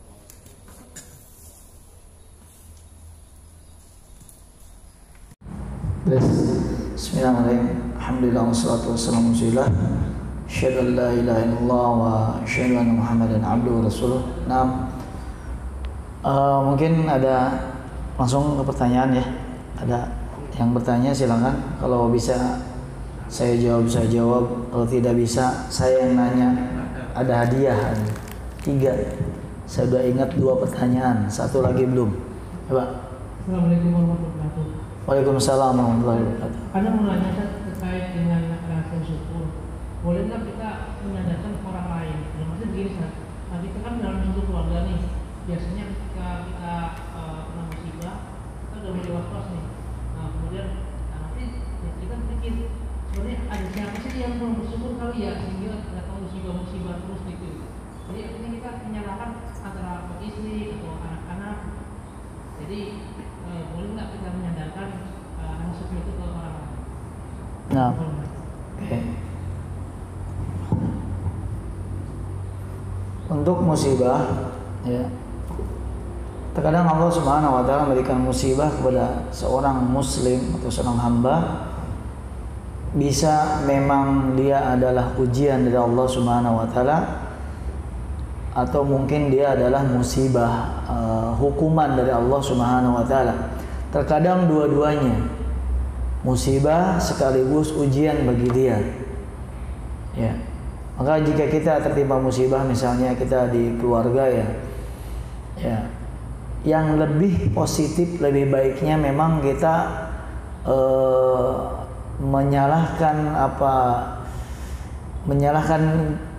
Bismillahirrahmanirrahim. Alhamdulillah wassalatu wassalamu ala Rasulillah. Asyhadu an la ilaha illallah wa asyhadu anna Muhammadan abduhu wa rasuluh. Nah, mungkin ada langsung ke pertanyaan, ya. Ada yang bertanya, silakan. Kalau bisa saya jawab. Kalau tidak bisa, saya yang nanya. Ada hadiah 3. Saya sudah ingat 2 pertanyaan, 1 lagi belum. Coba. Assalamualaikum warahmatullahi wabarakatuh. Waalaikumsalam warahmatullahi wabarakatuh. Ada mau nanya terkait dengan rasa syukur. Bolehkah kita menandakan orang lain? Maksudnya begini, nah, kita kan dalam satu keluarga nih. Biasanya ketika kita kena musibah, kita udah mulai was-was nih. Nah, kemudian nanti ya kita pikir sebenarnya ada siapa sih yang belum bersyukur kali ya sehingga datang musibah terus gitu. Jadi akhirnya kita menyalahkan antara istri atau anak-anak. Jadi boleh nggak kita menyandarkan nasib itu ke orang lain? Nah, okay. Untuk musibah, ya, terkadang Allah Subhanahu Wa Taala memberikan musibah kepada seorang Muslim atau seorang hamba. Bisa memang dia adalah ujian dari Allah Subhanahu Wa Taala, atau mungkin dia adalah musibah, hukuman dari Allah Subhanahu Wa Taala. Terkadang dua-duanya, musibah sekaligus ujian bagi dia. Ya. Maka jika kita tertimpa musibah, misalnya kita di keluarga ya, yang lebih positif, lebih baiknya memang kita menyalahkan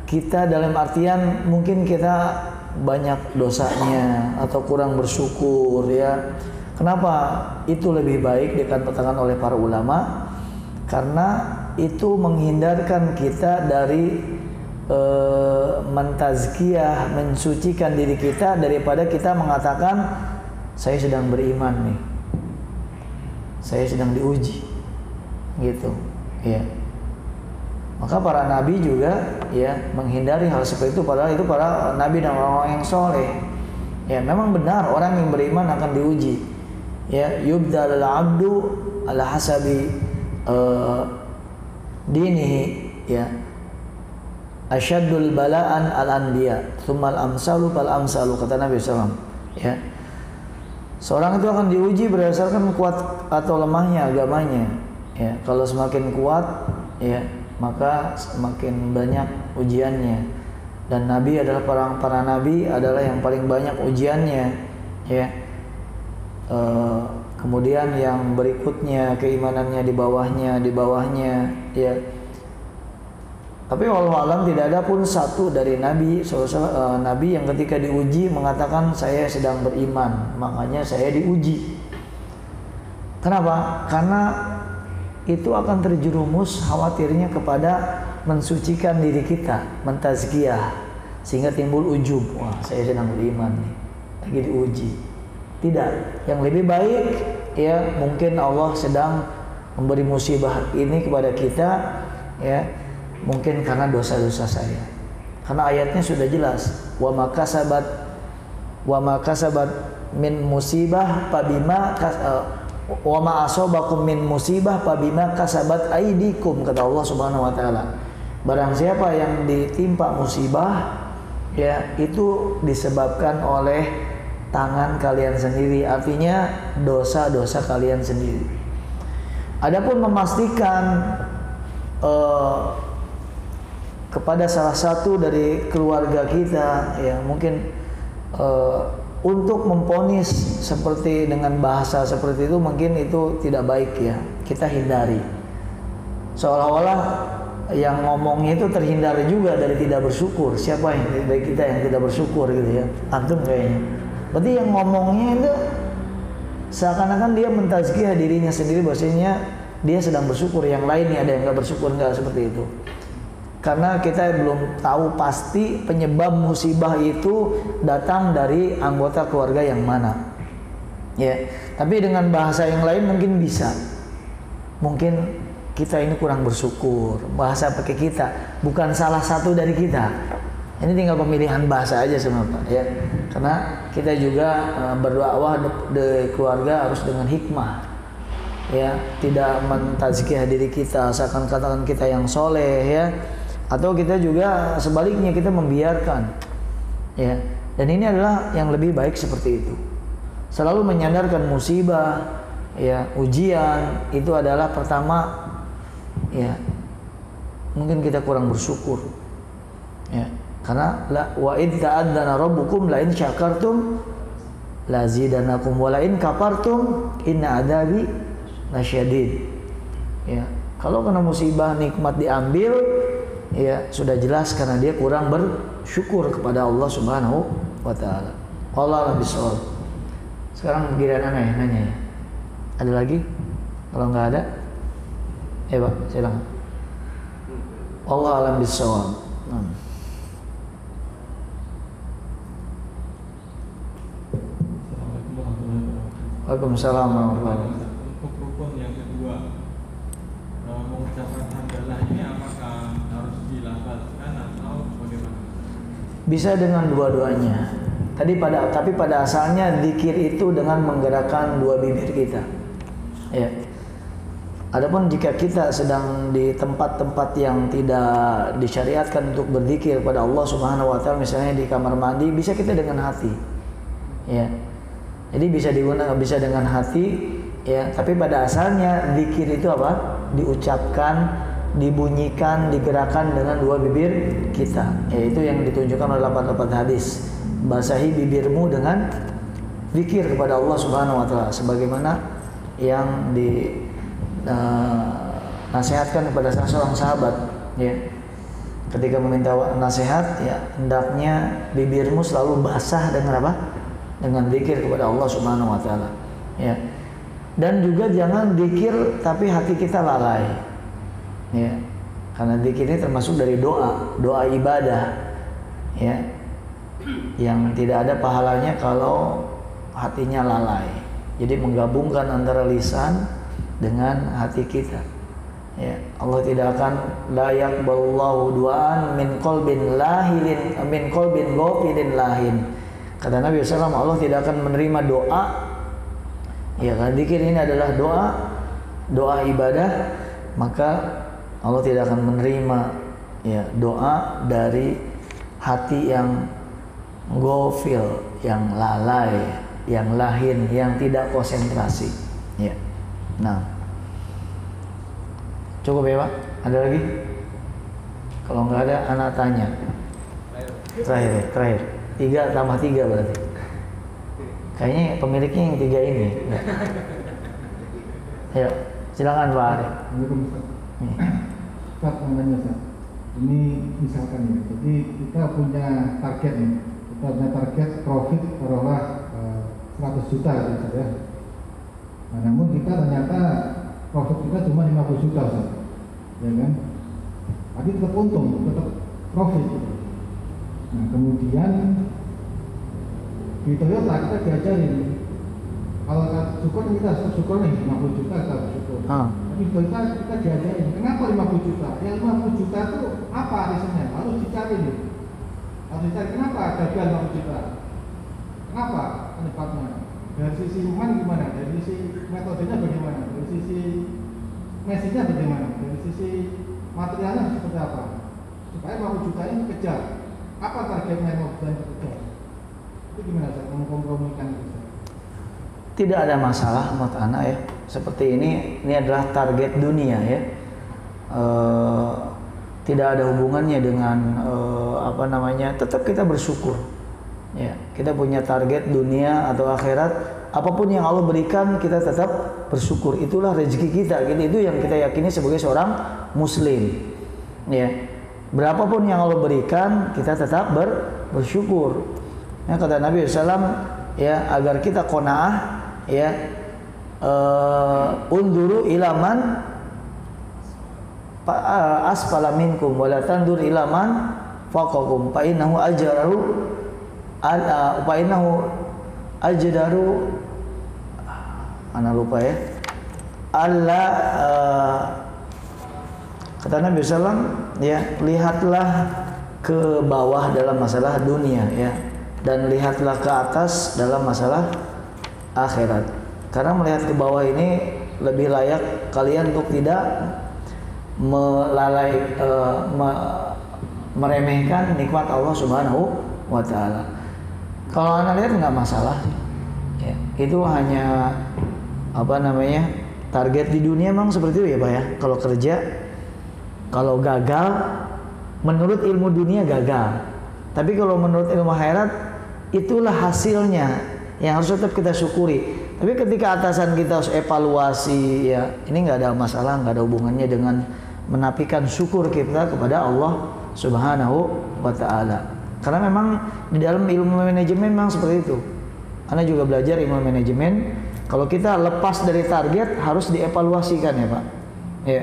kita dalam artian mungkin kita banyak dosanya atau kurang bersyukur ya. Kenapa itu lebih baik dikatakan oleh para ulama? Karena itu menghindarkan kita dari mentazkiyah, mensucikan diri kita daripada kita mengatakan saya sedang beriman nih, saya sedang diuji, gitu, ya. Maka para nabi juga ya menghindari hal seperti itu, padahal itu para nabi dan orang-orang yang soleh. Ya, memang benar orang yang beriman akan diuji. Ya, yubdal abdu ala hasabi dinihi, ya. Asyaddul bala'an al-anbiya, tsummal amsalu fal amsalu, kata Nabi SAW. Ya. Seorang itu akan diuji berdasarkan kuat atau lemahnya agamanya. Ya, kalau semakin kuat, ya, maka semakin banyak ujiannya. Dan Nabi adalah para nabi adalah yang paling banyak ujiannya. Ya. Kemudian yang berikutnya keimanannya di bawahnya, ya. Tapi wallahualam tidak ada pun satu dari Nabi Nabi yang ketika diuji mengatakan saya sedang beriman, makanya saya diuji. Kenapa? Karena itu akan terjerumus khawatirnya kepada mensucikan diri kita, mentazkiyah, sehingga timbul ujub. Wah, saya sedang beriman nih, lagi diuji. Tidak, yang lebih baik ya mungkin Allah sedang memberi musibah ini kepada kita, ya. Mungkin karena dosa-dosa saya. Karena ayatnya sudah jelas, wa makasabat min musibah fabima wa ma asabakum min musibah fabima kasabat aidikum, kata Allah Subhanahu wa taala. Barang siapa yang ditimpa musibah, ya itu disebabkan oleh tangan kalian sendiri, artinya dosa-dosa kalian sendiri. Adapun memastikan kepada salah satu dari keluarga kita, ya mungkin untuk memponis seperti dengan bahasa seperti itu, mungkin itu tidak baik ya, kita hindari. Seolah-olah yang ngomongnya itu terhindar juga dari tidak bersyukur. Siapa yang dari kita yang tidak bersyukur gitu ya? Antum kayaknya. Berarti yang ngomongnya itu seakan-akan dia mentazkiyah dirinya sendiri, bahwasanya dia sedang bersyukur, yang lainnya ada yang nggak bersyukur, nggak seperti itu. Karena kita belum tahu pasti penyebab musibah itu datang dari anggota keluarga yang mana. Ya, tapi dengan bahasa yang lain mungkin bisa. Mungkin kita ini kurang bersyukur. Bahasa pakai kita, bukan salah satu dari kita. Ini tinggal pemilihan bahasa aja sama Pak, ya. Karena kita juga berdakwah di keluarga harus dengan hikmah. Ya, tidak mentazkiyah diri kita seakan katakan kita yang soleh, ya. Atau kita juga sebaliknya kita membiarkan, ya. Dan ini adalah yang lebih baik seperti itu. Selalu menyadarkan musibah, ya, ujian itu adalah pertama, ya, mungkin kita kurang bersyukur, ya. Karena wa id ta'adzana rabbukum la in syakartum lazidanakum wa la in kafartum inna adabi lasyadid. Ya, kalau kena musibah nikmat diambil, ya sudah jelas karena dia kurang bersyukur kepada Allah Subhanahu wa taala. Allah lebih soal. Sekarang giliran nanya ya. Ada lagi? Kalau nggak ada, Pak, silakan. Allah alam bisawab. Assalamualaikum warahmatullahi wabarakatuh. Waalaikumsalam warahmatullahi wabarakatuh. Untuk rukun yang kedua, mengucapkan hamdalah ini apakah harus dilafazkan atau bagaimana? Bisa dengan dua-duanya. Tapi pada asalnya zikir itu dengan menggerakkan dua bibir kita. Ya. Adapun jika kita sedang di tempat-tempat yang tidak disyariatkan untuk berzikir pada Allah Subhanahu wa taala, misalnya di kamar mandi, bisa kita dengan hati. Ya. Jadi bisa digunakan bisa dengan hati, ya, tapi pada asalnya zikir itu apa? Diucapkan, dibunyikan, digerakkan dengan dua bibir kita. Yaitu yang ditunjukkan oleh lafaz-lafaz hadis. Basahi bibirmu dengan zikir kepada Allah Subhanahu wa taala sebagaimana yang nasihatkan kepada salah seorang sahabat, ya. Ketika meminta nasihat, ya, hendaknya bibirmu selalu basah dengan apa? Dengan zikir kepada Allah Subhanahu wa taala, ya. Dan juga jangan zikir tapi hati kita lalai. Ya. Karena zikir ini termasuk dari doa ibadah, ya. Yang tidak ada pahalanya kalau hatinya lalai. Jadi menggabungkan antara lisan dengan hati kita. Ya, Allah tidak akan la yaqbalullahu du'an min qalbin lahilin min qalbin ghafilin lahin. Kata Nabi SAW, Allah tidak akan menerima doa. Ya, karena zikir ini adalah doa ibadah, maka Allah tidak akan menerima, ya, doa dari hati yang ghafil, yang lalai, yang lahin, yang tidak konsentrasi. Ya. Nah, cukup ya Pak? Ada lagi? Kalau nggak ada, anak tanya. Terakhir. 3 tambah 3 berarti. Kayaknya pemiliknya yang 3 ini. Ya, silakan Pak Arif. Ustaz, namanya Ustaz. Ini misalkan ya, jadi kita punya target nih. Kita punya target profit taruhlah 100 juta gitu ya. Nah, namun kita ternyata profit kita cuma 50 juta Ustaz. Ya kan? Tapi tetap untung, tetap profit gitu. Nah, kemudian di Toyota kita diajarin kalau syukur kita syukur nih 50 juta kita bersyukur. Tapi di Toyota kita diajarin kenapa 50 juta? Yang 50 juta itu apa alasannya? Harus dicari nih. Harus dicari kenapa gagal 50 juta? Kenapa penyebabnya? Dari sisi iman gimana? Dari sisi metodenya bagaimana? Dari sisi mesinnya bagaimana? Dari sisi materialnya seperti apa? Supaya 50 juta ini kejar. Apa targetnya 50 juta ini kejar? Itu gimana Ustaz? Mengkompromikan itu? Tidak ada masalah menurut anak ya. Seperti ini adalah target dunia ya. Tidak ada hubungannya dengan tetap kita bersyukur. Ya, kita punya target dunia atau akhirat, apapun yang Allah berikan kita tetap bersyukur. Itulah rezeki kita. Itu yang kita yakini sebagai seorang muslim. Ya. Berapapun yang Allah berikan, kita tetap bersyukur. Ya, kata Nabi SAW, ya, agar kita qanaah, ya, unduru ilaman asfala minkum wa la tandur ilaman faqakum fa innahu ajdaru ana lupa ya. Kata Nabi SAW, ya, lihatlah ke bawah dalam masalah dunia, ya, dan lihatlah ke atas dalam masalah akhirat. Karena melihat ke bawah ini lebih layak kalian untuk tidak meremehkan nikmat Allah Subhanahu wa taala. Kalau Anda lihat nggak masalah sih. Ya, itu hanya target di dunia memang seperti itu ya Pak ya. Kalau kerja, kalau gagal menurut ilmu dunia gagal. Tapi kalau menurut ilmu akhirat itulah hasilnya yang harus tetap kita syukuri. Tapi ketika atasan kita harus evaluasi, ya, ini nggak ada masalah, nggak ada hubungannya dengan menafikan syukur kita kepada Allah Subhanahu wa taala. Karena memang di dalam ilmu manajemen memang seperti itu. Anda juga belajar ilmu manajemen. Kalau kita lepas dari target harus dievaluasikan ya Pak. Ya.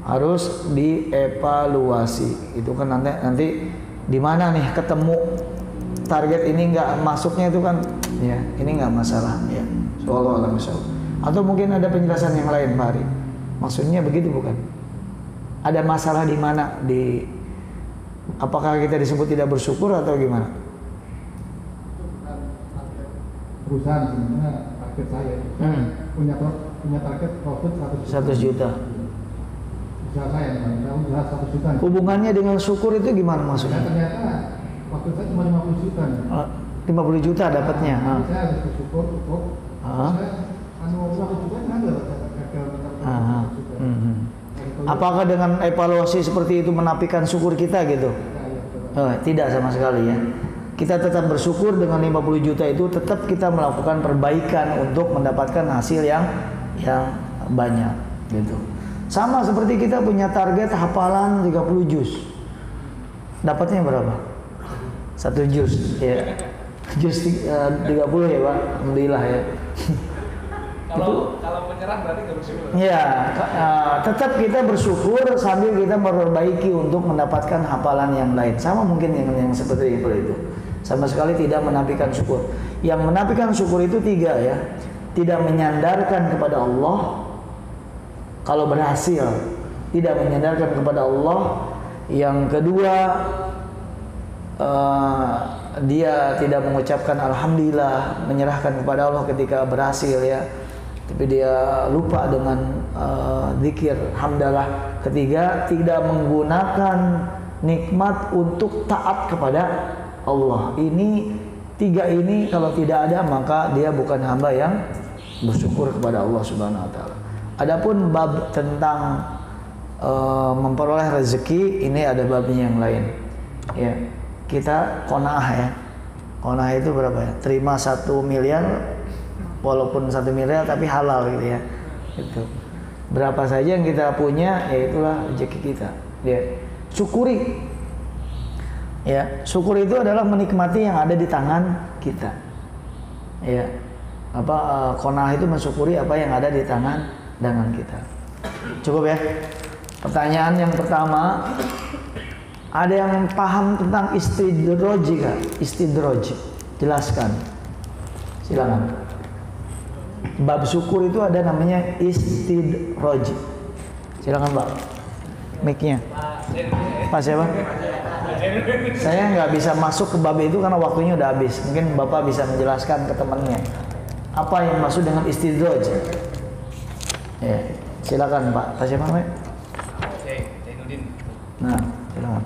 harus dievaluasi. Itu kan nanti di mana nih ketemu target ini nggak masuknya itu kan, ya ini nggak masalah ya. Wallahu a'lam bishawab. Atau mungkin ada penjelasan yang lain Pak Ari? Maksudnya begitu bukan? Ada masalah di mana? Apakah kita disebut tidak bersyukur atau gimana? Perusahaan sebenarnya target saya punya target profit 100 juta. Usaha saya, usaha 100 juta. Hubungannya dengan syukur itu gimana maksudnya? Ternyata waktu saya cuma 50 juta. 50 juta dapatnya. Saya harus bersyukur cukup. Saya 100 juta kan ada gagal mencapai. Apakah dengan evaluasi seperti itu menafikan syukur kita gitu? Tidak sama sekali ya. Kita tetap bersyukur dengan 50 juta itu, tetap kita melakukan perbaikan untuk mendapatkan hasil yang banyak gitu. Sama seperti kita punya target hafalan 30 juz. Dapatnya berapa? 1 juz ya. Juz 30 ya Pak. Alhamdulillah ya. Kalau menyerah berarti nggak bersyukur. Ya, tetap kita bersyukur sambil kita memperbaiki untuk mendapatkan hafalan yang lain. Sama mungkin yang seperti itu. Sama sekali tidak menafikan syukur. Yang menafikan syukur itu 3 ya. Tidak menyandarkan kepada Allah kalau berhasil, tidak menyandarkan kepada Allah. Yang kedua, dia tidak mengucapkan alhamdulillah, menyerahkan kepada Allah ketika berhasil ya. Tapi dia lupa dengan zikir hamdalah. Ketiga, tidak menggunakan nikmat untuk taat kepada Allah. Ini 3 ini kalau tidak ada maka dia bukan hamba yang bersyukur kepada Allah Subhanahu wa taala. Adapun bab tentang memperoleh rezeki, ini ada babnya yang lain. Ya. Kita qanaah ya. Qanaah itu berapa ya? Terima 1 miliar walaupun 1 miliar tapi halal gitu ya. Itu. Berapa saja yang kita punya, ya itulah rezeki kita. Ya. Syukuri. Ya, syukur itu adalah menikmati yang ada di tangan kita. Ya. Qanaah itu mensyukuri apa yang ada di tangan kita. Cukup ya. Pertanyaan yang pertama, ada yang paham tentang istidraj enggak? Istidraj. Jelaskan. Silakan. Bab syukur itu ada namanya istidraj. Silakan, Pak. Mic-nya. Pak siapa? Saya nggak bisa masuk ke bab itu karena waktunya udah habis. Mungkin Bapak bisa menjelaskan ke temannya. Apa yang maksud dengan istidraj? Ya, silakan Pak. Pak siapa, Pak? Zainuddin. Nah, silakan.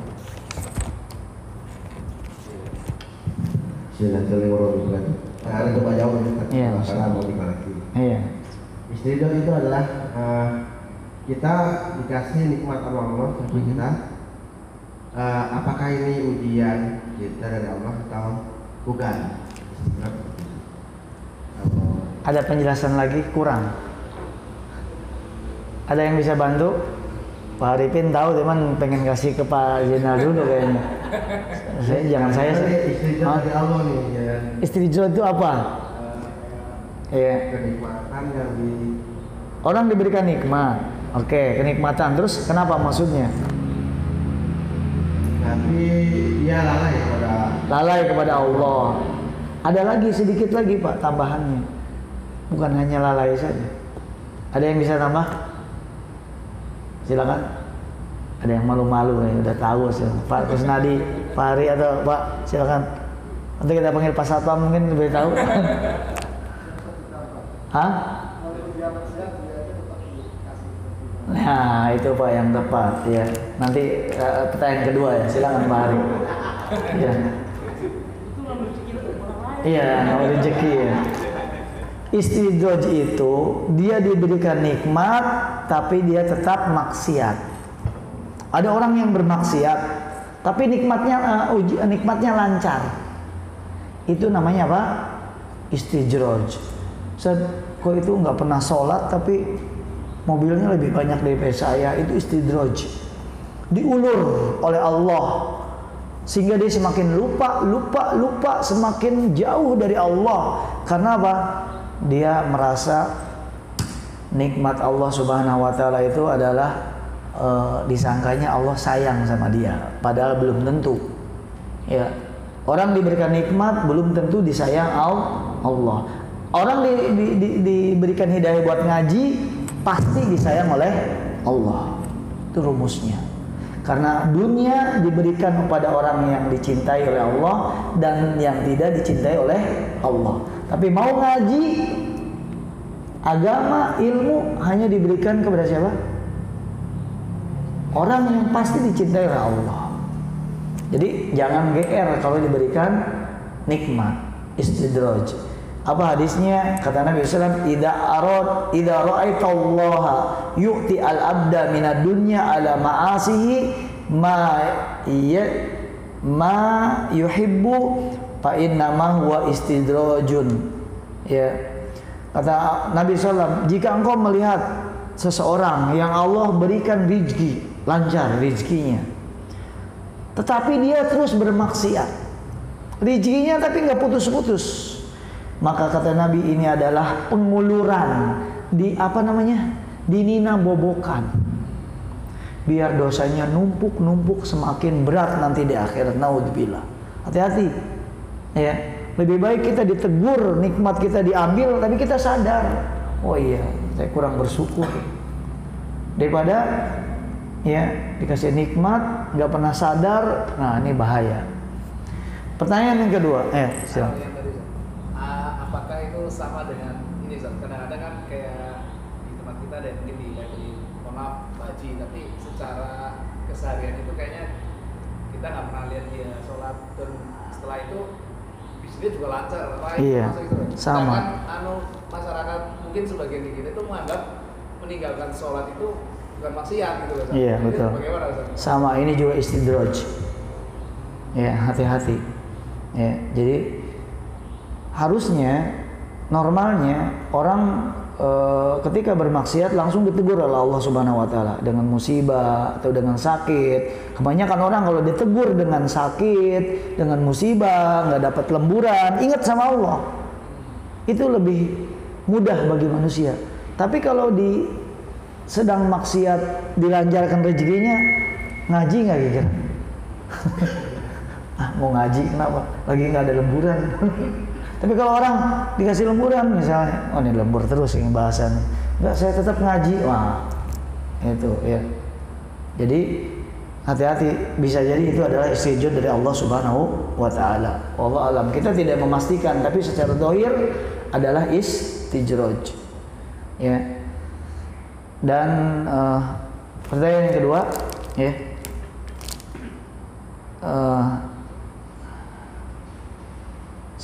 Assalamualaikum warahmatullahi wabarakatuh. Ada coba jawab Iya. masalah mau lagi. Iya. Istidraj itu adalah kita dikasih nikmat Allah sama kita. Apakah ini ujian kita dari Allah atau bukan? Ada penjelasan lagi kurang? Ada yang bisa bantu? Pak Arifin tahu, teman pengen kasih ke Pak Jenal dulu kayaknya. Saya. Istidraj dari Allah nih. Ya. Istidraj itu apa? Iya. Kenikmatan yang Orang diberikan nikmat. Oke, kenikmatan. Terus kenapa maksudnya? tapi dia lalai kepada Allah. Ada lagi sedikit lagi Pak tambahannya. Bukan hanya lalai saja. Ada yang bisa tambah? Silakan. Ada yang malu-malu nih, udah tahu sih. Pak Kusnadi, Pak Ari atau Pak, silakan. Nanti kita panggil Pak Satpam mungkin lebih tahu. Hah? Nah, itu Pak yang tepat ya. Nanti pertanyaan kedua ya, silakan Pak Ari. Ya. Iya, ngambil rezeki ya. Istidraj itu dia diberikan nikmat tapi dia tetap maksiat. Ada orang yang bermaksiat tapi nikmatnya lancar. Itu namanya apa? Istidraj. Kok itu nggak pernah sholat tapi mobilnya lebih banyak daripada saya, itu istidraj. Diulur oleh Allah sehingga dia semakin lupa, semakin jauh dari Allah. Karena apa? Dia merasa nikmat Allah Subhanahu wa taala itu adalah disangkanya Allah sayang sama dia, padahal belum tentu. Ya, orang diberikan nikmat belum tentu disayang Allah. Orang diberikan hidayah buat ngaji pasti disayang oleh Allah. Itu rumusnya. Karena dunia diberikan kepada orang yang dicintai oleh Allah dan yang tidak dicintai oleh Allah. Tapi mau ngaji, agama, ilmu hanya diberikan kepada siapa? Orang yang pasti dicintai oleh Allah. Jadi jangan GR kalau diberikan nikmat, istidraj. Apa hadisnya? Kata Nabi SAW, idza ra'aita Allah yu'ti al-abda minad dunya ala ma'asihi ma yuhibbu fa innama huwa istidrajun. Ya. Kata Nabi SAW, jika engkau melihat seseorang yang Allah berikan rezeki, lancar rezekinya, tetapi dia terus bermaksiat, rezekinya tapi nggak putus-putus, maka kata Nabi ini adalah penguluran di dinina bobokan, biar dosanya numpuk semakin berat nanti di akhirat. Naudzubillah. Hati-hati ya, lebih baik kita ditegur, nikmat kita diambil tapi kita sadar, oh iya saya kurang bersyukur, daripada ya dikasih nikmat nggak pernah sadar. Nah ini bahaya. Pertanyaan yang kedua, silakan. Apakah itu sama dengan ini, kadang-kadang kan kayak di tempat kita ada mungkin di haji, tapi secara keseharian itu kayaknya kita nggak pernah lihat dia sholat, dan setelah itu bisnisnya juga lancar. Iya, gitu. sama. Masyarakat mungkin sebagian di kita itu menganggap meninggalkan sholat itu bukan maksiat gitu. Iya, betul. Bagaimana, sama, ini juga istidraj. Ya, hati-hati. Ya, jadi harusnya normalnya orang ketika bermaksiat langsung ditegur oleh Allah Subhanahu wa taala dengan musibah atau dengan sakit. Kebanyakan orang kalau ditegur dengan sakit, dengan musibah, nggak dapat lemburan, ingat sama Allah. Itu lebih mudah bagi manusia. Tapi kalau sedang maksiat dilancarkan rezekinya, ngaji nggak kira? Mau ngaji kenapa? Lagi nggak ada lemburan. Tapi kalau orang dikasih lemburan misalnya, oh ini lembur terus ini bahasannya, enggak, saya tetap ngaji, wah itu ya. Jadi hati-hati, bisa jadi itu adalah istidraj dari Allah Subhanahu wa taala. Allah alam, kita tidak memastikan, tapi secara zahir adalah istidraj. Ya. Dan pertanyaan yang kedua, ya.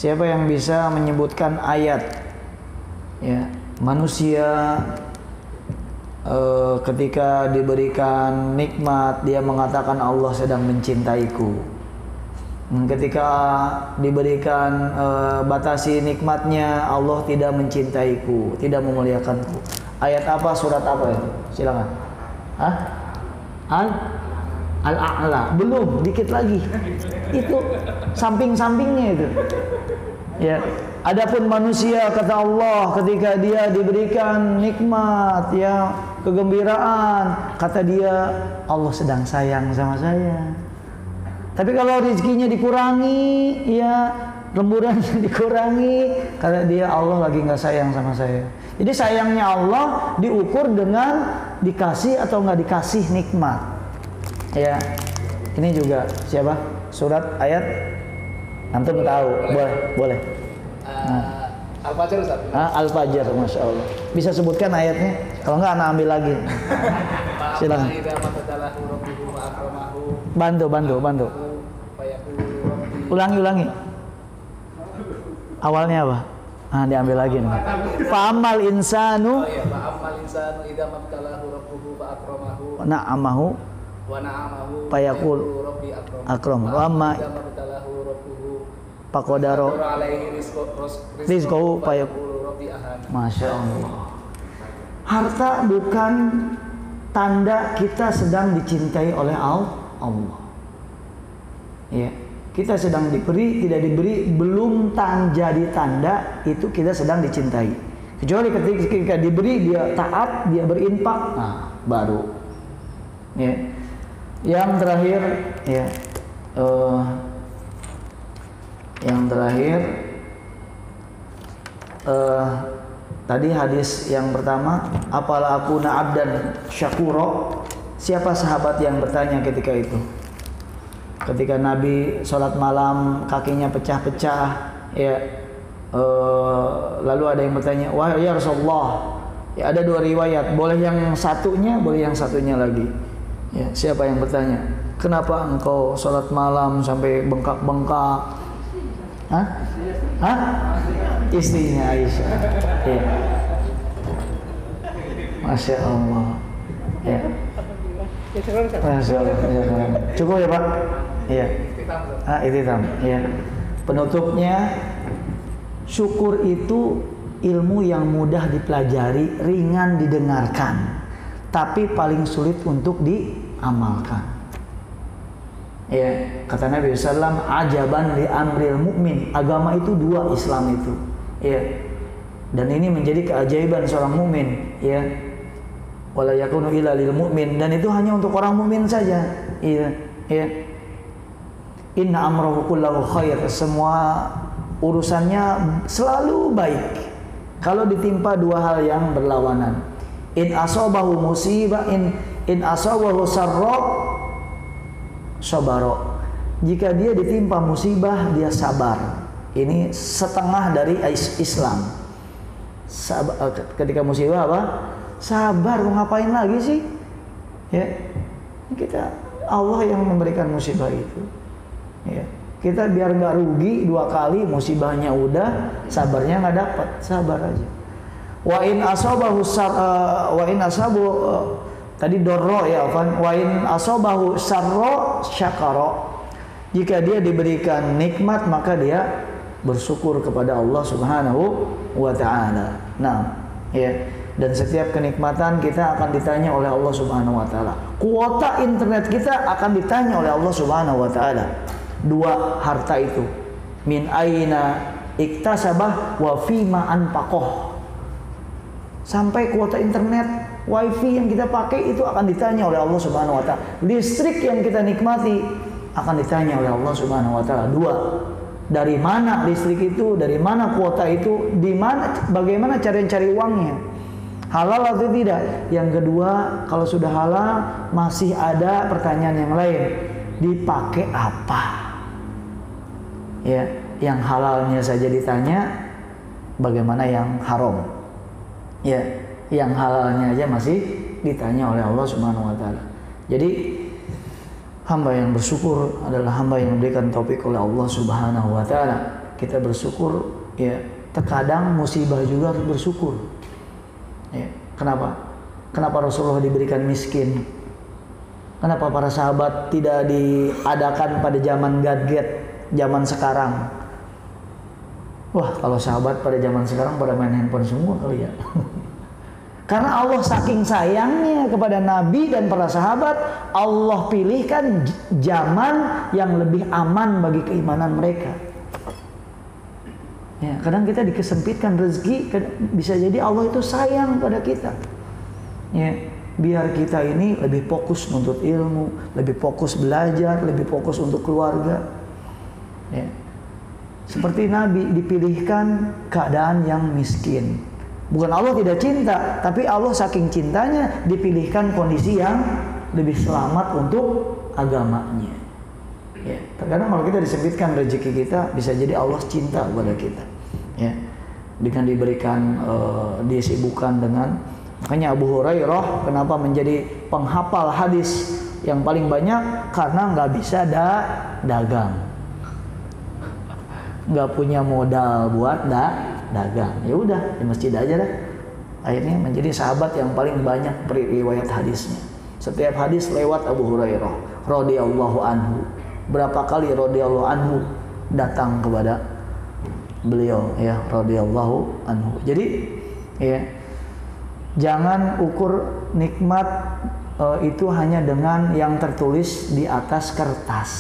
Siapa yang bisa menyebutkan ayat ya manusia ketika diberikan nikmat dia mengatakan Allah sedang mencintaiku, ketika diberikan batasi nikmatnya Allah tidak mencintaiku, tidak memuliakanku. Ayat apa, surat apa itu? Silakan. Al-A'la, belum, dikit lagi. Itu samping-sampingnya itu. Ya, adapun manusia kata Allah ketika dia diberikan nikmat, ya, kegembiraan, kata dia Allah sedang sayang sama saya. Tapi kalau rezekinya dikurangi, ya, lemburannya dikurangi, kata dia Allah lagi nggak sayang sama saya. Jadi sayangnya Allah diukur dengan dikasih atau nggak dikasih nikmat. Ya, ini juga siapa? Surat ayat antum tahu? Boleh. Al-Fajr Ustaz. Al-Fajr, masya Allah. Bisa sebutkan ayatnya? Kalau nggak, anak ambil lagi. Silakan. Bantu. Ulangi. Awalnya apa? Diambil lagi nih. Fa'amal insanu. Fa'amal insanu idza mabtalahu rabbuhu fa akramahu. Na'amahu. Fayaqul akram. Wa amma faqadara rizqahu fayaqul. Masya Allah. Harta bukan tanda kita sedang dicintai oleh Allah. Ya, kita sedang diberi, tidak diberi, belum jadi tanda itu kita sedang dicintai. Kecuali ketika diberi dia taat, dia berinfak, nah baru. Ya. Yang terakhir ya tadi hadis yang pertama, apalah aku abdan syakuro. Siapa sahabat yang bertanya ketika itu? Ketika Nabi sholat malam kakinya pecah-pecah, ya, lalu ada yang bertanya, wah ya Rasulullah, ya ada dua riwayat, boleh yang satunya, boleh yang satunya lagi. Ya, siapa yang bertanya? Kenapa engkau sholat malam sampai bengkak-bengkak? Hah? Hah? Istrinya Aisyah. Ya. Masya Allah. Ya. Masya Allah. Cukup ya Pak? Iya. Ikhtitam. Ya. Penutupnya, syukur itu ilmu yang mudah dipelajari, ringan didengarkan, tapi paling sulit untuk diamalkan. Ya, kata Nabi SAW, ajaban li amril mu'min. Agama itu dua, Islam itu. Ya. Dan ini menjadi keajaiban seorang mukmin, ya. Wala yakunu illa lil mu'min, dan itu hanya untuk orang mukmin saja. Iya, ya. Inna amrahu kullahu khair. Semua urusannya selalu baik kalau ditimpa dua hal yang berlawanan. In asabahu musibah, in asabahu sarra sabaro. Jika dia ditimpa musibah, dia sabar. Ini setengah dari Islam. Ketika musibah apa? Sabar. Mau ngapain lagi sih? Ya, kita, Allah yang memberikan musibah itu. Ya, kita biar nggak rugi dua kali, musibahnya udah, sabarnya nggak dapat, sabar aja. Wa in asabahu tadi dorro ya kan, wa in asabahu sarro syakaro. Jika dia diberikan nikmat, maka dia bersyukur kepada Allah Subhanahu wa taala. Nah, ya, dan setiap kenikmatan kita akan ditanya oleh Allah Subhanahu wa taala. Kuota internet kita akan ditanya oleh Allah Subhanahu wa taala. Dua harta itu, min aina iktasabah wa fima anfaqah. Sampai kuota internet, wifi yang kita pakai itu akan ditanya oleh Allah Subhanahu wa taala. Listrik yang kita nikmati akan ditanya oleh Allah Subhanahu wa taala. Dua, dari mana listrik itu, dari mana kuota itu, di mana, bagaimana cara cari uangnya, halal atau tidak. Yang kedua, kalau sudah halal masih ada pertanyaan yang lain, dipakai apa? Ya, yang halalnya saja ditanya, bagaimana yang haram? Ya, yang halalnya aja masih ditanya oleh Allah Subhanahu wa taala. Jadi hamba yang bersyukur adalah hamba yang diberikan taufik oleh Allah Subhanahu wa taala. Kita bersyukur, ya, terkadang musibah juga harus bersyukur. Ya, kenapa? Kenapa Rasulullah diberikan miskin? Kenapa para sahabat tidak diadakan pada zaman gadget, zaman sekarang? Wah, kalau sahabat pada zaman sekarang pada main handphone semua kali ya. Karena Allah saking sayangnya kepada Nabi dan para sahabat, Allah pilihkan zaman yang lebih aman bagi keimanan mereka. Ya, kadang kita dikesempitkan rezeki, bisa jadi Allah itu sayang pada kita. Ya, biar kita ini lebih fokus menuntut ilmu, lebih fokus belajar, lebih fokus untuk keluarga. Ya. Seperti Nabi dipilihkan keadaan yang miskin. Bukan Allah tidak cinta, tapi Allah saking cintanya dipilihkan kondisi yang lebih selamat untuk agamanya. Ya, terkadang kalau kita disebutkan rezeki kita, bisa jadi Allah cinta kepada kita. Ya, dengan diberikan disibukkan dengan, makanya Abu Hurairah kenapa menjadi penghafal hadis yang paling banyak, karena nggak bisa dagang, nggak punya modal buat dagang. Ya udah di masjid aja dah. Akhirnya menjadi sahabat yang paling banyak riwayat hadisnya. Setiap hadis lewat Abu Hurairah radhiyallahu anhu. Berapa kali radhiyallahu anhu datang kepada beliau, ya, radhiyallahu anhu. Jadi ya, jangan ukur nikmat itu hanya dengan yang tertulis di atas kertas.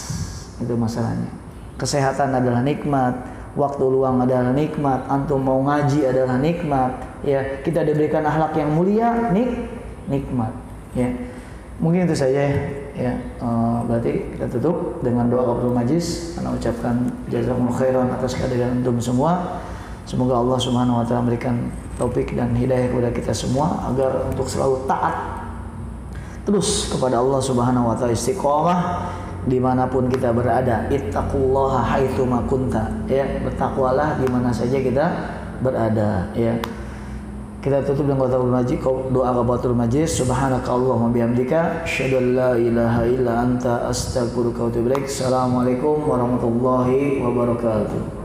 Itu masalahnya. Kesehatan adalah nikmat, waktu luang adalah nikmat, antum mau ngaji adalah nikmat, ya, kita diberikan akhlak yang mulia, nikmat, ya. Mungkin itu saja ya. Berarti kita tutup dengan doa kafaratul majlis. Ana ucapkan jazakumullah khairan atas kehadiran antum semua. Semoga Allah Subhanahu wa taala memberikan taufik dan hidayah kepada kita semua agar untuk selalu taat terus kepada Allah Subhanahu wa taala, istiqomah dimanapun kita berada. Ittaqullaha haitsu ma kunta, ya, bertakwalah di mana saja kita berada, ya. Kita tutup dengan doa kafaratul majlis. Subhanakallahumma bihamdika asyhadu an la ilaha illa anta astaghfiruka wa atubu ilaik. Assalamualaikum warahmatullahi wabarakatuh.